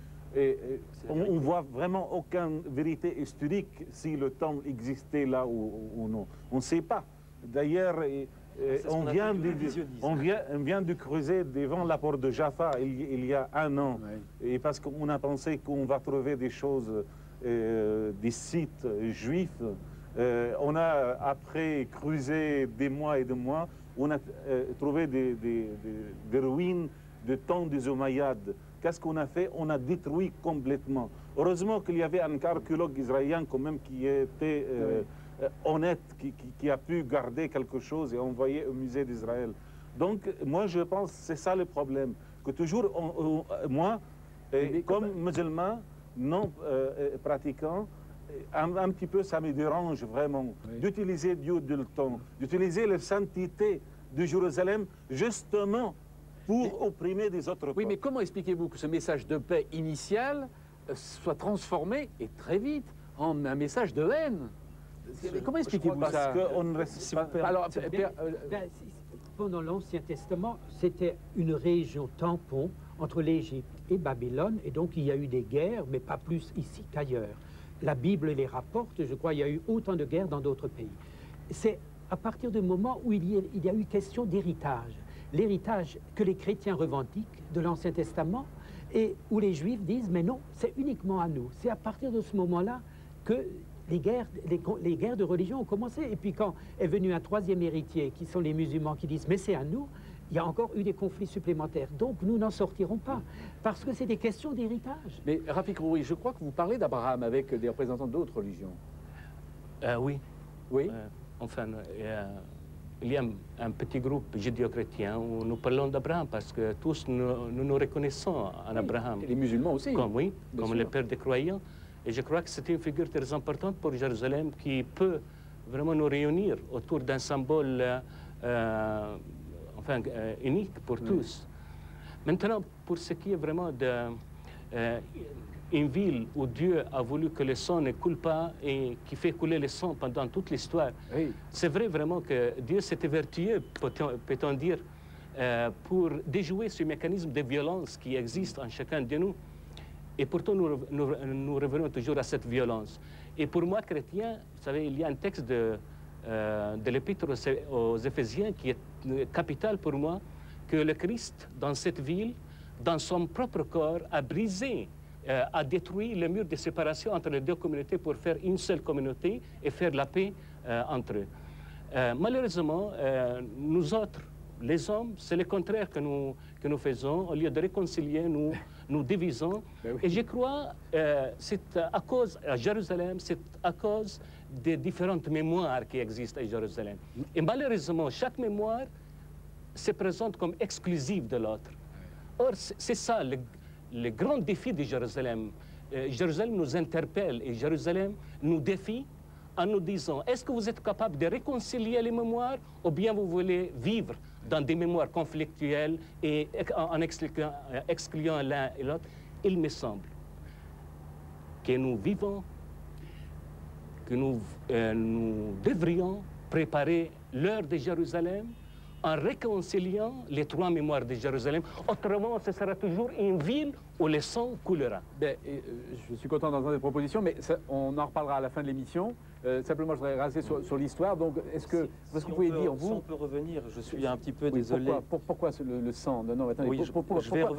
on voit vraiment aucune vérité historique si le temple existait là ou non. On ne sait pas. D'ailleurs, on vient de creuser devant la porte de Jaffa il y a un an. Oui. Et parce qu'on a pensé qu'on va trouver des choses, des sites juifs. On a après creusé des mois et des mois. On a trouvé des ruines du temps des Omeyyades. Qu'est-ce qu'on a fait? On a détruit complètement. Heureusement qu'il y avait un archéologue israélien quand même qui était honnête, qui a pu garder quelque chose et envoyer au musée d'Israël. Donc moi je pense que c'est ça le problème. Que toujours, moi, comme musulman, non pratiquant, un petit peu, ça me dérange vraiment d'utiliser Dieu de le temps, d'utiliser la sainteté de Jérusalem justement pour opprimer des autres peuples. Oui, mais comment expliquez-vous que ce message de paix initial soit transformé, et très vite, en un message de haine? Comment expliquez-vous ça? Parce qu'on ne reste pas... Alors, pendant l'Ancien Testament, c'était une région tampon entre l'Égypte et Babylone, et donc il y a eu des guerres, mais pas plus ici qu'ailleurs. La Bible les rapporte, je crois, il y a eu autant de guerres dans d'autres pays. C'est à partir du moment où il y a eu question d'héritage, l'héritage que les chrétiens revendiquent de l'Ancien Testament, et où les Juifs disent, mais non, c'est uniquement à nous. C'est à partir de ce moment-là que les guerres de religion ont commencé. Et puis quand est venu un troisième héritier, qui sont les musulmans, qui disent, mais c'est à nous, il y a encore eu des conflits supplémentaires. Donc nous n'en sortirons pas, parce que c'est des questions d'héritage. Mais Rafik Rouhi, je crois que vous parlez d'Abraham avec des représentants d'autres religions. Oui. Oui. Enfin, il y a un petit groupe judéo-chrétien où nous parlons d'Abraham, parce que tous nous reconnaissons en Abraham. Et les musulmans aussi. Comme le père des croyants. Et je crois que c'est une figure très importante pour Jérusalem qui peut vraiment nous réunir autour d'un symbole unique pour tous. Maintenant, pour ce qui est vraiment d'une ville où Dieu a voulu que le sang ne coule pas et qui fait couler le sang pendant toute l'histoire, c'est vrai vraiment que Dieu s'était vertueux, peut-on dire, pour déjouer ce mécanisme de violence qui existe en chacun de nous. Et pourtant, nous revenons toujours à cette violence. Et pour moi, chrétien, vous savez, il y a un texte de l'Épître aux Éphésiens qui est capital pour moi, que le Christ, dans cette ville, dans son propre corps, a brisé, a détruit le mur de séparation entre les deux communautés pour faire une seule communauté et faire la paix entre eux. Malheureusement, nous autres, les hommes, c'est le contraire que nous faisons. Au lieu de réconcilier, nous divisons. Et je crois c'est à cause, à Jérusalem, c'est à cause des différentes mémoires qui existent à Jérusalem. Et malheureusement, chaque mémoire se présente comme exclusive de l'autre. Or, c'est ça le grand défi de Jérusalem. Jérusalem nous interpelle et Jérusalem nous défie en nous disant, est-ce que vous êtes capable de réconcilier les mémoires ou bien vous voulez vivre dans des mémoires conflictuelles et en excluant l'un et l'autre? Il me semble que nous vivons, que nous devrions préparer l'heure de Jérusalem en réconciliant les trois mémoires de Jérusalem. Autrement, ce sera toujours une ville où le sang coulera. Je suis content d'entendre cette proposition, mais ça, on en reparlera à la fin de l'émission. Simplement, je voudrais rester sur l'histoire. Donc, est-ce que vous pouvez dire, vous... Si on peut revenir, je suis un petit peu désolé. Pourquoi le sang? Non, attendez,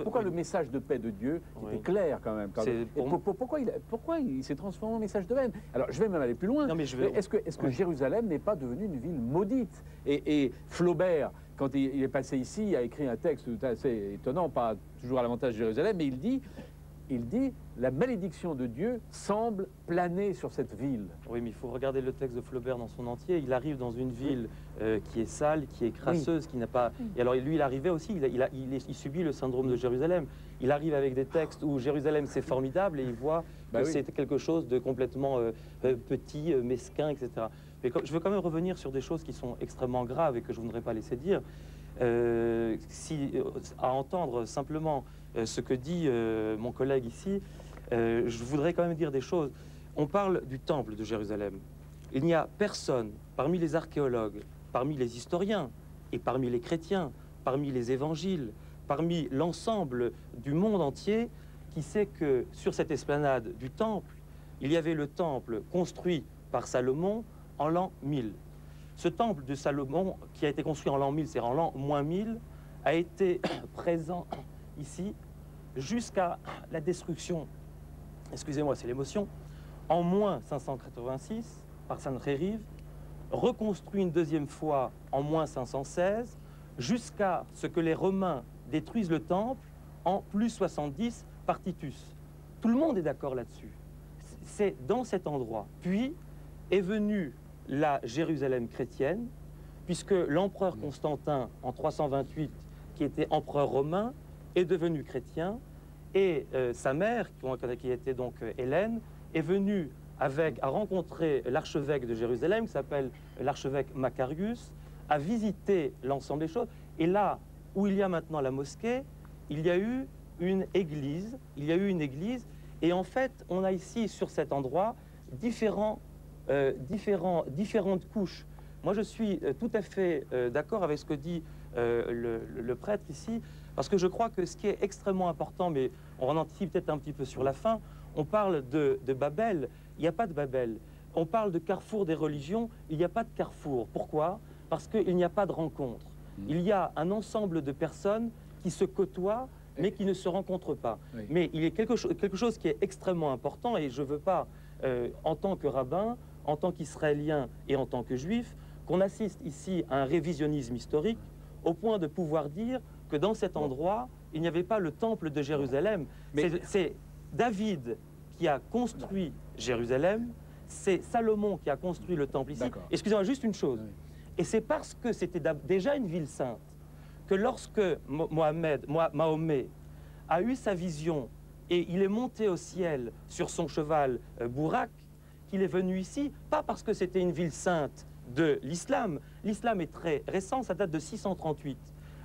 pourquoi le message de paix de Dieu, qui était clair quand même, pourquoi il s'est transformé en message de haine? Alors, je vais même aller plus loin. Est-ce que Jérusalem n'est pas devenue une ville maudite? Et Flaubert, quand il est passé ici, il a écrit un texte assez étonnant, pas toujours à l'avantage de Jérusalem, mais il dit la malédiction de Dieu semble planer sur cette ville. Oui, mais il faut regarder le texte de Flaubert dans son entier. Il arrive dans une ville qui est sale, qui est crasseuse, qui n'a pas... Et alors lui, il arrivait aussi, il subit le syndrome de Jérusalem. Il arrive avec des textes où Jérusalem, c'est formidable, et il voit que c'est quelque chose de complètement petit, mesquin, etc. Mais je veux quand même revenir sur des choses qui sont extrêmement graves et que je ne voudrais pas laisser dire. À entendre simplement ce que dit mon collègue ici, je voudrais quand même dire des choses. On parle du temple de Jérusalem. Il n'y a personne parmi les archéologues, parmi les historiens et parmi les chrétiens, parmi les évangiles, parmi l'ensemble du monde entier qui sait que sur cette esplanade du temple, il y avait le temple construit par Salomon en l'an 1000. Ce temple de Salomon, qui a été construit en l'an 1000, c'est en l'an moins 1000, a été présent ici jusqu'à la destruction, excusez-moi, c'est l'émotion, en moins 586 par Sancheriv, reconstruit une deuxième fois en moins 516, jusqu'à ce que les Romains détruisent le temple en plus 70 par Titus. Tout le monde est d'accord là-dessus. C'est dans cet endroit. Puis est venue la Jérusalem chrétienne, puisque l'empereur Constantin, en 328, qui était empereur romain, est devenu chrétien, et sa mère, qui était donc Hélène, est venue à rencontrer l'archevêque de Jérusalem, qui s'appelle l'archevêque Macarius, a visité l'ensemble des choses. Et là où il y a maintenant la mosquée, il y a eu une église, et en fait, on a ici, sur cet endroit, différentes couches. Moi, je suis tout à fait d'accord avec ce que dit le prêtre ici, parce que je crois que ce qui est extrêmement important, mais on en anticipe peut-être un petit peu sur la fin, on parle de Babel, il n'y a pas de Babel. On parle de carrefour des religions, il n'y a pas de carrefour. Pourquoi? Parce qu'il n'y a pas de rencontre. Il y a un ensemble de personnes qui se côtoient, mais qui ne se rencontrent pas. Oui. Mais il y a quelque chose qui est extrêmement important, et je ne veux pas, en tant que rabbin, en tant qu'Israélien et en tant que Juif, qu'on assiste ici à un révisionnisme historique, au point de pouvoir dire que dans cet endroit, il n'y avait pas le temple de Jérusalem. C'est David qui a construit Jérusalem, c'est Salomon qui a construit le temple ici. Excusez-moi, juste une chose. Oui. Et c'est parce que c'était déjà une ville sainte que lorsque Mahomet a eu sa vision et il est monté au ciel sur son cheval Bourak, qu'il est venu ici, pas parce que c'était une ville sainte de l'islam. L'islam est très récent, ça date de 638.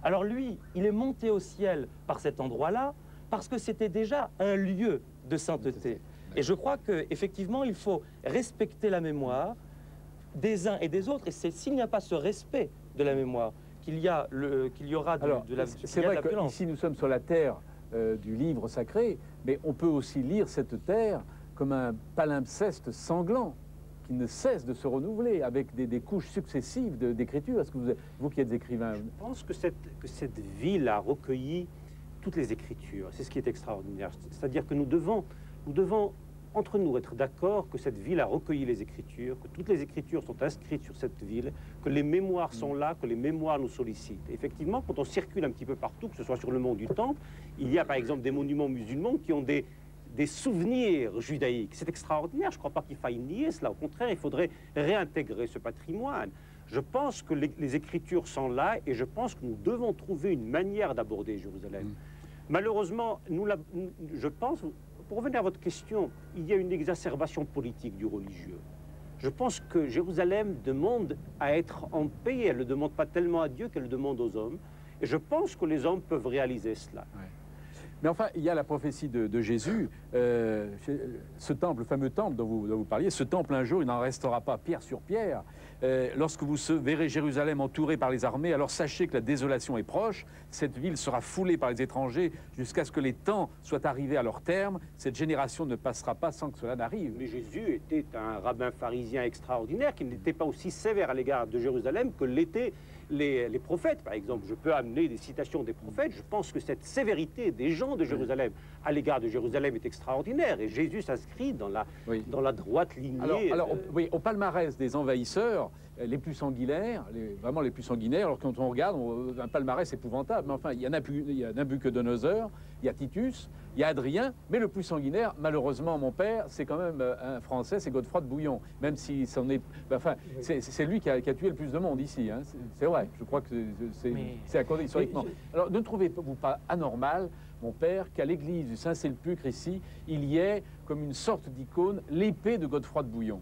Alors lui, il est monté au ciel par cet endroit-là parce que c'était déjà un lieu de sainteté. Et je crois qu'effectivement, il faut respecter la mémoire des uns et des autres. Et c'est s'il n'y a pas ce respect de la mémoire qu'il y aura de la violence. C'est vrai qu'ici, nous sommes sur la terre du livre sacré, mais on peut aussi lire cette terre comme un palimpseste sanglant qui ne cesse de se renouveler avec des couches successives d'écriture. Est-ce que vous qui êtes écrivain... Je pense que cette ville a recueilli toutes les écritures. C'est ce qui est extraordinaire. C'est-à-dire que nous devons, entre nous, être d'accord que cette ville a recueilli les écritures, que toutes les écritures sont inscrites sur cette ville, que les mémoires sont là, que les mémoires nous sollicitent. Et effectivement, quand on circule un petit peu partout, que ce soit sur le mont du Temple, il y a par exemple des monuments musulmans qui ont des souvenirs judaïques. C'est extraordinaire, je ne crois pas qu'il faille nier cela. Au contraire, il faudrait réintégrer ce patrimoine. Je pense que les écritures sont là et je pense que nous devons trouver une manière d'aborder Jérusalem. Malheureusement, je pense, pour revenir à votre question, il y a une exacerbation politique du religieux. Je pense que Jérusalem demande à être en paix. Elle ne le demande pas tellement à Dieu qu'elle le demande aux hommes. Et je pense que les hommes peuvent réaliser cela. Ouais. Mais enfin, il y a la prophétie de Jésus, ce temple, le fameux temple dont vous parliez, ce temple un jour, il n'en restera pas pierre sur pierre. Lorsque vous verrez Jérusalem entourée par les armées, alors sachez que la désolation est proche, cette ville sera foulée par les étrangers jusqu'à ce que les temps soient arrivés à leur terme. Cette génération ne passera pas sans que cela n'arrive. Mais Jésus était un rabbin pharisien extraordinaire qui n'était pas aussi sévère à l'égard de Jérusalem que l'était les prophètes, par exemple. Je peux amener des citations des prophètes. Je pense que cette sévérité des gens de Jérusalem à l'égard de Jérusalem est extraordinaire. Et Jésus s'inscrit dans la droite lignée. Alors oui, au palmarès des envahisseurs, les plus sanguinaires, vraiment les plus sanguinaires, alors quand on regarde, un palmarès épouvantable. Mais enfin, il y a Nabuchodonosor, il y a Titus, il y a Adrien, mais le plus sanguinaire, malheureusement, mon père, c'est quand même un Français, c'est Godefroy de Bouillon. Même si c'en est... Enfin, c'est lui qui a tué le plus de monde ici. Hein. C'est vrai, je crois que c'est accordé historiquement. Alors, ne trouvez-vous pas anormal, mon père, qu'à l'église du Saint-Sépulcre, ici, il y ait, comme une sorte d'icône, l'épée de Godefroy de Bouillon?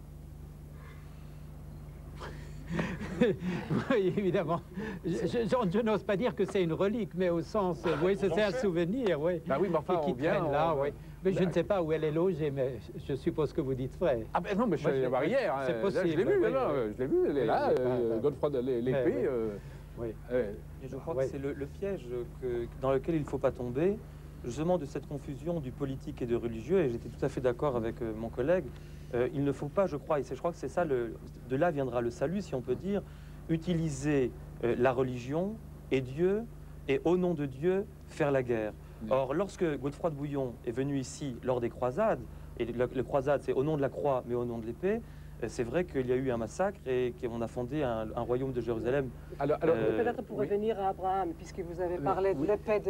Oui, évidemment. Je n'ose pas dire que c'est une relique, mais au sens, oui, c'est un souvenir, oui. Bah oui, mais enfin, qui traîne là, oui. Mais je ne sais pas où elle est logée, mais je suppose que vous dites vrai. Ah ben non, mais je suis allé la voir hier. C'est possible. Là, je l'ai vu, je l'ai vu, elle est là, Godefroy, l'épée. Oui. Et je crois que c'est le piège dans lequel il ne faut pas tomber, justement, de cette confusion du politique et du religieux, et j'étais tout à fait d'accord avec mon collègue. Il ne faut pas, je crois que c'est ça, de là viendra le salut, si on peut dire, utiliser la religion et Dieu, et au nom de Dieu, faire la guerre. Or, lorsque Godefroy de Bouillon est venu ici lors des croisades, et le croisade c'est au nom de la croix, mais au nom de l'épée, c'est vrai qu'il y a eu un massacre et qu'on a fondé un royaume de Jérusalem. Alors peut-être pour revenir à Abraham, puisque vous avez parlé de l'épée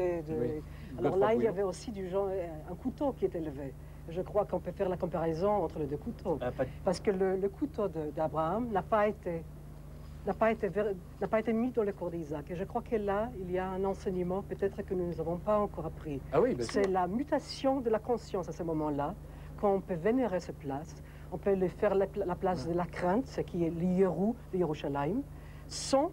Alors là, il y avait aussi du genre un couteau qui était levé. Je crois qu'on peut faire la comparaison entre les deux couteaux. Parce que le couteau d'Abraham n'a pas été mis dans le corps d'Isaac. Et je crois que là, il y a un enseignement peut-être que nous n'avons pas encore appris. Ah oui, c'est la mutation de la conscience à ce moment-là, quand on peut vénérer cette place. On peut lui faire la place de la crainte, ce qui est l'Yérou de Yerushalayim, sans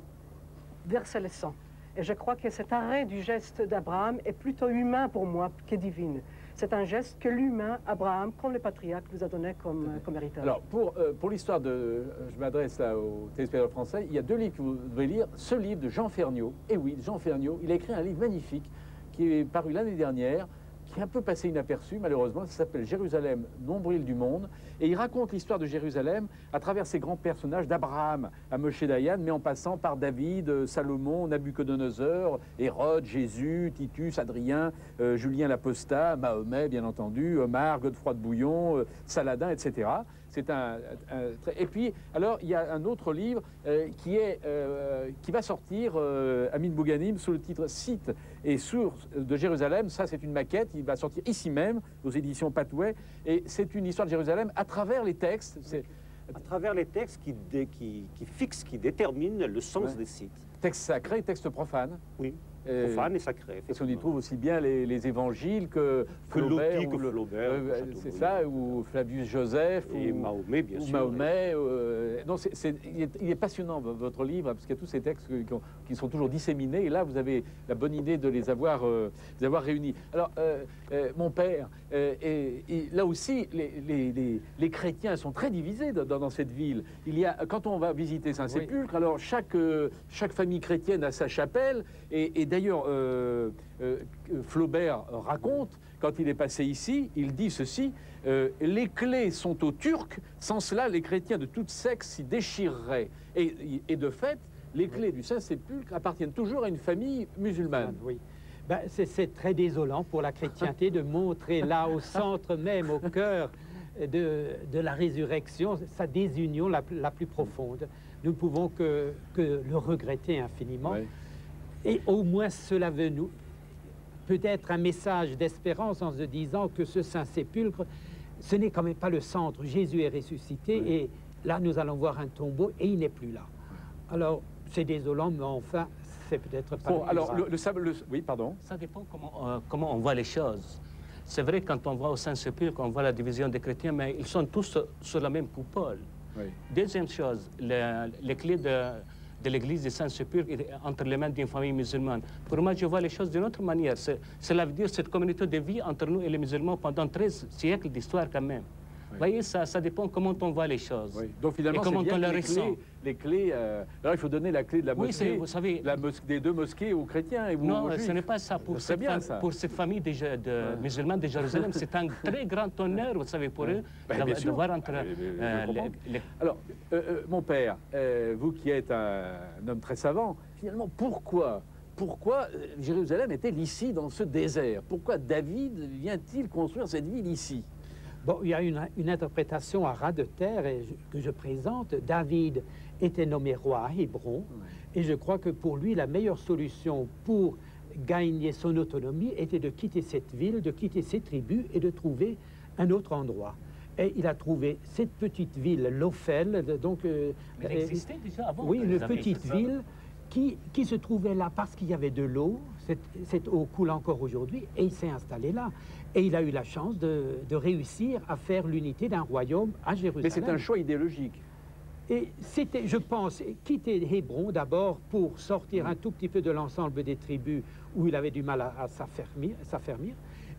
verser le sang. Et je crois que cet arrêt du geste d'Abraham est plutôt humain pour moi que divin. C'est un geste que l'humain, Abraham, comme le patriarche, nous a donné comme héritage. Alors, pour l'histoire de... Je m'adresse là aux téléspectateurs français. Il y a deux livres que vous devez lire. Ce livre de Jean Ferniaud. Et oui, Jean Ferniaud, il a écrit un livre magnifique qui est paru l'année dernière, qui est un peu passé inaperçu, malheureusement. Ça s'appelle Jérusalem, nombril du monde. Et il raconte l'histoire de Jérusalem à travers ces grands personnages d'Abraham à Moshe Dayan, mais en passant par David, Salomon, Nabuchodonosor, Hérode, Jésus, Titus, Adrien, Julien l'Apostat, Mahomet, bien entendu, Omar, Godefroy de Bouillon, Saladin, etc. C'est et puis, alors, il y a un autre livre qui va sortir, Amin Bouganim, sous le titre « Site et source de Jérusalem ». Ça, c'est une maquette. Il va sortir ici même, aux éditions Patouet. Et c'est une histoire de Jérusalem à travers les textes. À travers les textes qui fixent, qui déterminent le sens des sites. Texte sacré, texte profane. Oui. Profane et sacré. Parce qu'on y trouve aussi bien les évangiles que Flaubert, c'est ça, ou Flavius Joseph, et Mahomet, bien sûr. Mahomet. Non, il est passionnant votre livre, parce qu'il y a tous ces textes qui sont toujours disséminés, et là vous avez la bonne idée de les avoir réunis. Alors, mon père, là aussi, les chrétiens sont très divisés dans cette ville. Quand on va visiter Saint-Sépulcre, alors chaque famille chrétienne a sa chapelle, et d'ailleurs, Flaubert raconte, quand il est passé ici, il dit ceci, les clés sont aux Turcs, sans cela les chrétiens de toute secte s'y déchireraient. Et de fait, les clés du Saint-Sépulcre appartiennent toujours à une famille musulmane. Oui. Ben, c'est très désolant pour la chrétienté de montrer là, au centre même, au cœur de la résurrection, sa désunion la plus profonde. Nous ne pouvons que le regretter infiniment. Oui. Et au moins cela veut nous peut-être un message d'espérance en se disant que ce Saint-Sépulcre, ce n'est quand même pas le centre. Jésus est ressuscité et là nous allons voir un tombeau et il n'est plus là. Alors c'est désolant, mais enfin c'est peut-être pas... Bon, alors oui, pardon. Ça dépend comment on voit les choses. C'est vrai, quand on va au Saint-Sépulcre, on voit la division des chrétiens, mais ils sont tous sur la même coupole. Oui. Deuxième chose, les clés de l'église de Saint-Sépulcre entre les mains d'une famille musulmane. Pour moi, je vois les choses d'une autre manière. Cela veut dire cette communauté de vie entre nous et les musulmans pendant 13 siècles d'histoire quand même. Vous voyez, ça dépend comment on voit les choses. Oui. Donc finalement, c'est bien les clés. Alors il faut donner la clé de la mosquée, vous savez, des deux mosquées aux chrétiens et vous aux juifs. Ce n'est pas ça. Pour cette famille de musulmans de Jérusalem, c'est un très grand honneur, vous savez, pour eux, de voir entre... Alors, mon père, vous qui êtes un homme très savant, finalement, pourquoi Jérusalem est-elle ici, dans ce désert? Pourquoi David vient-il construire cette ville ici? Bon, il y a une interprétation à ras de terre que je présente. David était nommé roi à Hébron, et je crois que pour lui, la meilleure solution pour gagner son autonomie était de quitter cette ville, de quitter ses tribus et de trouver un autre endroit. Et il a trouvé cette petite ville, Lophel, donc... Mais elle existait déjà avant. Oui, une petite ville qui se trouvait là parce qu'il y avait de l'eau. Cette eau coule encore aujourd'hui, et il s'est installé là. Et il a eu la chance de réussir à faire l'unité d'un royaume à Jérusalem. Mais c'est un choix idéologique. Et c'était, je pense, quitter Hébron d'abord pour sortir un tout petit peu de l'ensemble des tribus où il avait du mal à s'affermir,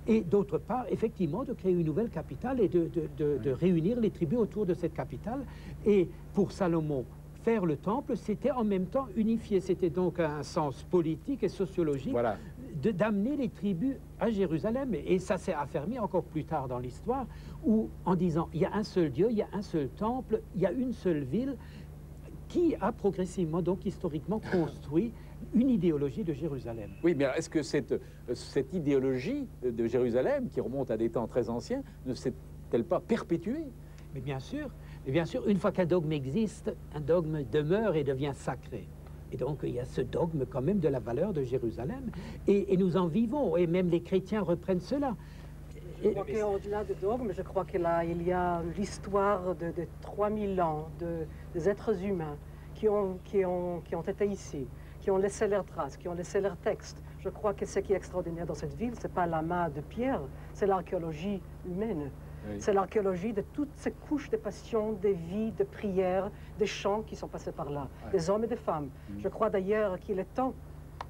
et d'autre part, effectivement, de créer une nouvelle capitale et de réunir les tribus autour de cette capitale. Et pour Salomon, faire le temple, c'était en même temps unifier. C'était donc un sens politique et sociologique d'amener les tribus à Jérusalem. Et ça s'est affermi encore plus tard dans l'histoire, où en disant, il y a un seul Dieu, il y a un seul temple, il y a une seule ville, qui a progressivement, donc historiquement, construit une idéologie de Jérusalem. Oui, mais est-ce que cette idéologie de Jérusalem, qui remonte à des temps très anciens, ne s'est-elle pas perpétuée? Mais bien sûr, une fois qu'un dogme existe, un dogme demeure et devient sacré. Et donc, il y a ce dogme quand même de la valeur de Jérusalem. Et nous en vivons, et même les chrétiens reprennent cela. Je crois qu'au-delà de dogme, je crois qu'il y a l'histoire de 3000 ans des êtres humains qui ont été ici, qui ont laissé leurs traces, qui ont laissé leurs textes. Je crois que ce qui est extraordinaire dans cette ville, ce n'est pas l'amas de pierre, c'est l'archéologie humaine. Oui. C'est l'archéologie de toutes ces couches de passion, des vies, de prières, des chants qui sont passés par là, des hommes et des femmes. Je crois d'ailleurs qu'il est temps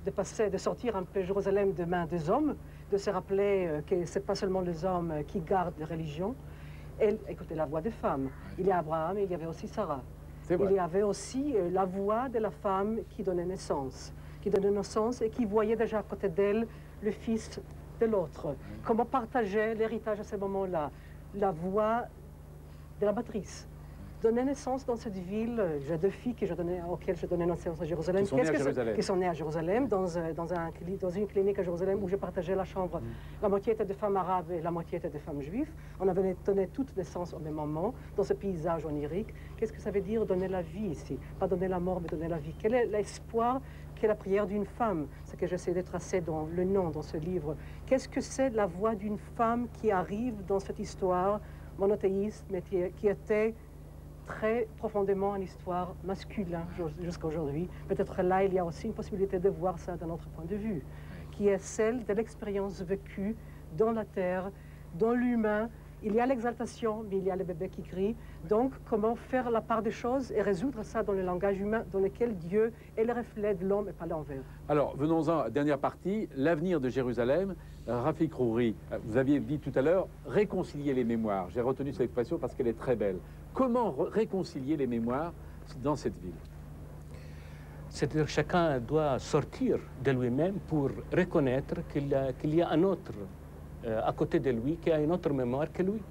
de sortir un peu Jérusalem des mains des hommes, de se rappeler que ce n'est pas seulement les hommes qui gardent les religions. Et écoutez la voix des femmes. Il y a Abraham, mais il y avait aussi Sarah. Il y avait aussi la voix de la femme qui donnait naissance et qui voyait déjà à côté d'elle le fils de l'autre. Comment partager l'héritage à ce moment-là? La voix de la matrice. Donner naissance dans cette ville, j'ai 2 filles auxquelles je donnais naissance à Jérusalem. Qui sont nées à Jérusalem, dans une clinique à Jérusalem où je partageais la chambre. La moitié était de femmes arabes et la moitié était de femmes juives. On avait donné toutes naissance au même moment, dans ce paysage onirique. Qu'est-ce que ça veut dire donner la vie ici? Pas donner la mort, mais donner la vie. Quel est l'espoir qu'est la prière d'une femme? Ce que j'essaie de tracer dans le nom, dans ce livre. Qu'est-ce que c'est la voix d'une femme qui arrive dans cette histoire monothéiste, mais qui était très profondément en histoire masculine jusqu'à aujourd'hui. Peut-être là, il y a aussi une possibilité de voir ça d'un autre point de vue, qui est celle de l'expérience vécue dans la terre, dans l'humain. Il y a l'exaltation, mais il y a le bébé qui crie. Donc, comment faire la part des choses et résoudre ça dans le langage humain dans lequel Dieu est le reflet de l'homme et pas l'envers. Alors, venons-en, dernière partie, l'avenir de Jérusalem. Rafik Roury, vous aviez dit tout à l'heure, réconcilier les mémoires. J'ai retenu cette expression parce qu'elle est très belle. Comment réconcilier les mémoires dans cette ville? C'est-à-dire que chacun doit sortir de lui-même pour reconnaître qu'il y a un autre à côté de lui, qui a une autre mémoire que lui,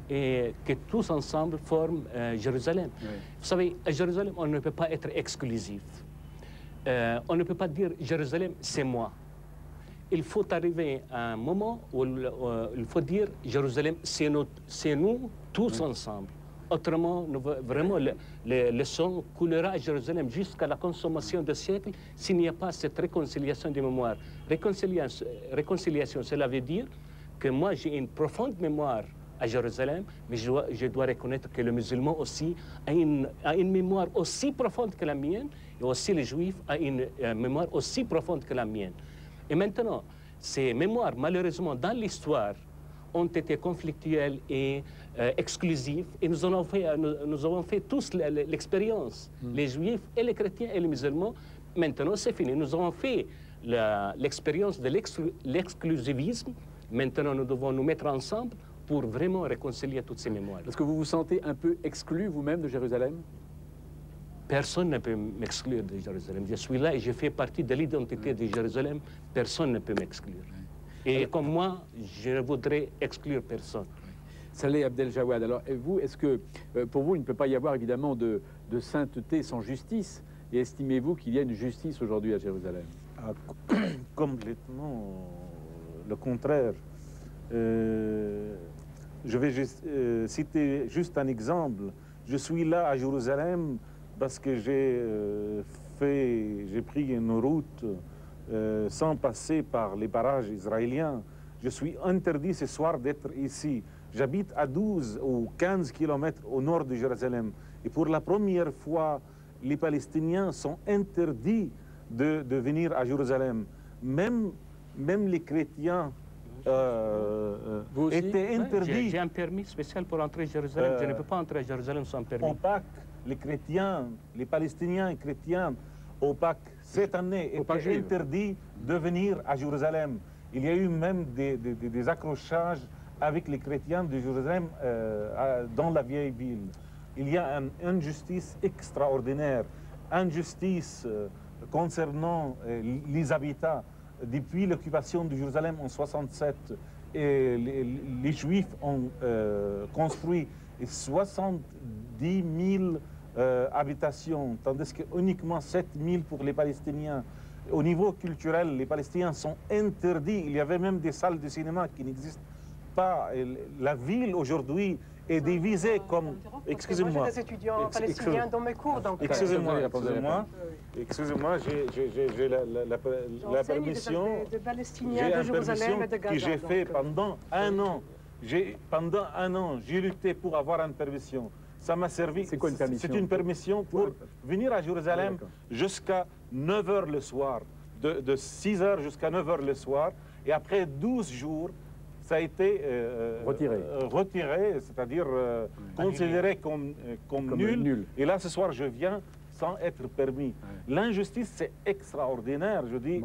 et que tous ensemble forment Jérusalem. Oui. Vous savez, à Jérusalem, on ne peut pas être exclusif. On ne peut pas dire Jérusalem, c'est moi. Il faut arriver à un moment où il faut dire Jérusalem, c'est nous tous ensemble. Autrement, vraiment, le sang coulera à Jérusalem jusqu'à la consommation des siècles s'il n'y a pas cette réconciliation des mémoires. Réconciliation, cela veut dire que moi, j'ai une profonde mémoire à Jérusalem, mais je dois reconnaître que le musulman aussi a une mémoire aussi profonde que la mienne, et aussi les juifs ont une mémoire aussi profonde que la mienne. Et maintenant, ces mémoires, malheureusement, dans l'histoire, ont été conflictuelles et exclusives, et nous avons fait tous l'expérience, les juifs et les chrétiens et les musulmans. Maintenant, c'est fini. Nous avons fait l'expérience de l'exclusivisme. Maintenant, nous devons nous mettre ensemble pour vraiment réconcilier toutes ces mémoires. Est-ce que vous vous sentez un peu exclu vous-même de Jérusalem? Personne ne peut m'exclure de Jérusalem. Je suis là et je fais partie de l'identité de Jérusalem. Personne ne peut m'exclure. Et comme moi, je ne voudrais exclure personne. Saleh Abdeljawad, alors vous, est-ce que pour vous, il ne peut pas y avoir évidemment de sainteté sans justice? Et estimez-vous qu'il y a une justice aujourd'hui à Jérusalem? Complètement le contraire. Je vais citer juste un exemple. Je suis là à Jérusalem parce que j'ai pris une route sans passer par les barrages israéliens. Je suis interdit ce soir d'être ici. J'habite à 12 ou 15 kilomètres au nord de Jérusalem. Et pour la première fois, les Palestiniens sont interdits de venir à Jérusalem. Même les chrétiens étaient interdits. J'ai un permis spécial pour entrer à Jérusalem. Je ne peux pas entrer à Jérusalem sans permis. Au Pâques, les chrétiens, les Palestiniens et chrétiens, au Pâques, cette année, étaient interdits de venir à Jérusalem. Il y a eu même des accrochages avec les chrétiens de Jérusalem dans la vieille ville. Il y a une injustice extraordinaire, injustice concernant les habitats. Depuis l'occupation de Jérusalem en 67, les Juifs ont construit 70 000 habitations, tandis que uniquement 7 000 pour les Palestiniens. Au niveau culturel, les Palestiniens sont interdits. Il y avait même des salles de cinéma qui n'existent pas. La ville aujourd'hui est divisée comme... Excusez-moi. J'ai des étudiants palestiniens dans mes cours. Excusez-moi, j'ai la permission. De Palestiniens de Jérusalem et de Gaza. Que j'ai fait pendant un an. Pendant un an, j'ai lutté pour avoir une permission. Ça m'a servi. C'est quoi une permission? C'est une permission pour venir à Jérusalem jusqu'à 9 h le soir. De 6 h jusqu'à 9 h le soir. Et après 12 jours, ça a été retiré, c'est-à-dire considéré comme nul. Et là, ce soir, je viens sans être permis. L'injustice, c'est extraordinaire. Je dis,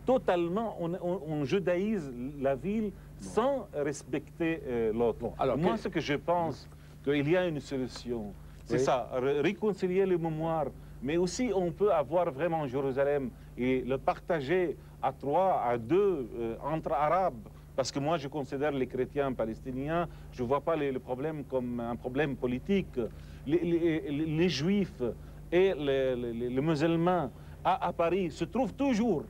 totalement, on judaïse la ville sans respecter l'autre. Moi, ce que je pense, qu'il y a une solution. C'est ça, réconcilier les mémoires. Mais aussi, on peut avoir vraiment Jérusalem et le partager à 3, à 2, entre Arabes. Parce que moi, je considère les chrétiens palestiniens, je ne vois pas le problème comme un problème politique. Les juifs et les musulmans à Paris se trouvent toujours,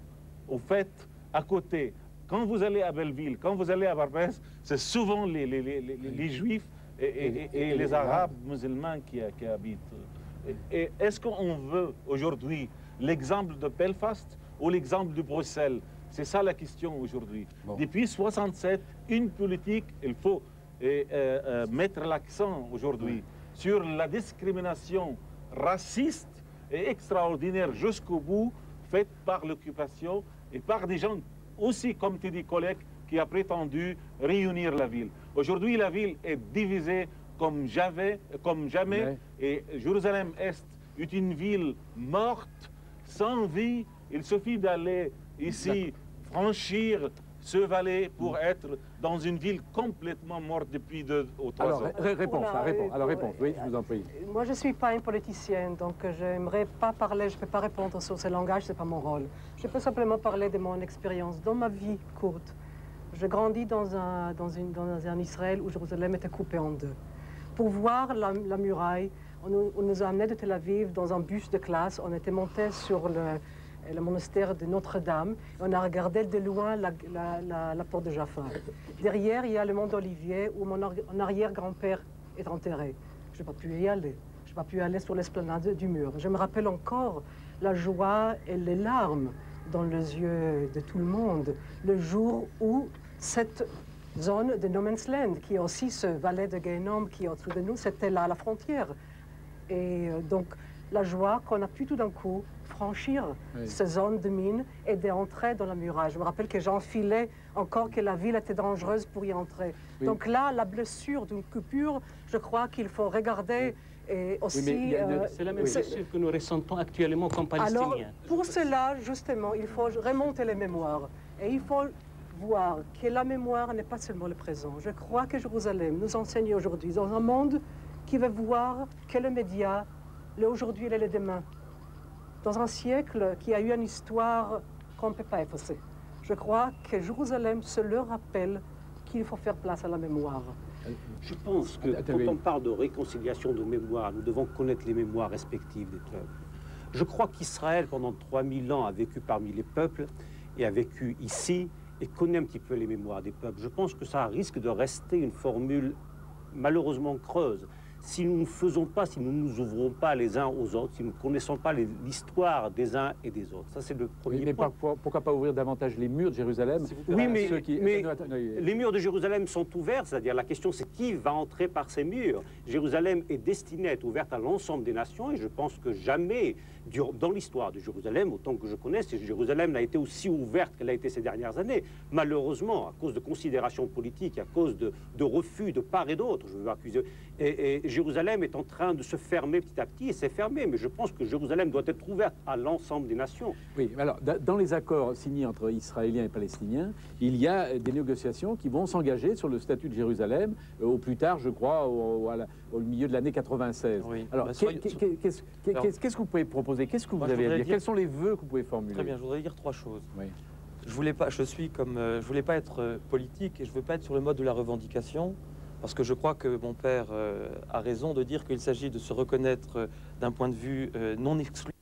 au fait, à côté. Quand vous allez à Belleville, quand vous allez à Barbès, c'est souvent les juifs et les arabes musulmans qui habitent. Et est-ce qu'on veut aujourd'hui l'exemple de Belfast ou l'exemple de Bruxelles? C'est ça la question aujourd'hui. Depuis 1967, une politique, il faut mettre l'accent aujourd'hui sur la discrimination raciste et extraordinaire jusqu'au bout, faite par l'occupation et par des gens aussi, comme tu dis, collègues, qui a prétendu réunir la ville. Aujourd'hui, la ville est divisée comme jamais, et Jérusalem-Est est une ville morte, sans vie. Il suffit d'aller ici, franchir ce vallée pour être dans une ville complètement morte depuis 2 ou 3 ans. Alors, réponse, oui, je vous en prie. Moi, je ne suis pas une politicienne, donc je n'aimerais pas parler, je ne peux pas répondre sur ce langage, ce n'est pas mon rôle. Je peux simplement parler de mon expérience. Dans ma vie courte, je grandis dans un Israël où Jérusalem était coupée en 2. Pour voir la muraille, on nous a amenés de Tel Aviv dans un bus de classe, on était montés sur le monastère de Notre-Dame. On a regardé de loin la porte de Jaffa. Derrière, il y a le mont d'Olivier où mon arrière-grand-père est enterré. Je n'ai pas pu y aller. Je n'ai pas pu aller sur l'esplanade du mur. Je me rappelle encore la joie et les larmes dans les yeux de tout le monde le jour où cette zone de No Man's Land, qui est aussi ce valet de Guénom qui est au-dessus de nous, c'était là à la frontière. Et donc, la joie qu'on a pu tout d'un coup franchir ces zones de mine et d'entrer dans la muraille. Je me rappelle que j'enfilais encore que la ville était dangereuse pour y entrer. Donc là, la blessure d'une coupure, je crois qu'il faut regarder et aussi... c'est la même blessure que nous ressentons actuellement comme Palestiniens. Alors, pour cela, justement, il faut remonter les mémoires. Et il faut voir que la mémoire n'est pas seulement le présent. Je crois que Jérusalem nous enseigne aujourd'hui, dans un monde qui veut voir que le média, le aujourd'hui et le demain, dans un siècle qui a eu une histoire qu'on ne peut pas effacer. Je crois que Jérusalem se le rappelle qu'il faut faire place à la mémoire. Je pense que quand on parle de réconciliation de mémoire, nous devons connaître les mémoires respectives des peuples. Je crois qu'Israël, pendant 3000 ans, a vécu parmi les peuples et a vécu ici et connaît un petit peu les mémoires des peuples. Je pense que ça risque de rester une formule malheureusement creuse. Si nous ne faisons pas, si nous ne nous ouvrons pas les uns aux autres, si nous ne connaissons pas l'histoire des uns et des autres. Ça, c'est le premier point. Mais pourquoi pas ouvrir davantage les murs de Jérusalem? Oui, mais les murs de Jérusalem sont ouverts, c'est-à-dire la question c'est qui va entrer par ces murs. Jérusalem est destinée à être ouverte à l'ensemble des nations et je pense que jamais, dans l'histoire de Jérusalem, autant que je connaisse, Jérusalem n'a été aussi ouverte qu'elle a été ces dernières années. Malheureusement, à cause de considérations politiques, à cause de refus de part et d'autre, je veux accuser... Et Jérusalem est en train de se fermer petit à petit, et c'est fermé, mais je pense que Jérusalem doit être ouverte à l'ensemble des nations. Oui, alors dans les accords signés entre Israéliens et Palestiniens, il y a des négociations qui vont s'engager sur le statut de Jérusalem, au plus tard, je crois, au milieu de l'année 96. Oui. Alors, qu'est-ce que vous pouvez proposer? Qu'est-ce que vous avez à dire? Quels sont les vœux que vous pouvez formuler? Très bien, je voudrais dire 3 choses. Oui. Je voulais pas être politique et je ne veux pas être sur le mode de la revendication. Parce que je crois que mon père a raison de dire qu'il s'agit de se reconnaître d'un point de vue non exclu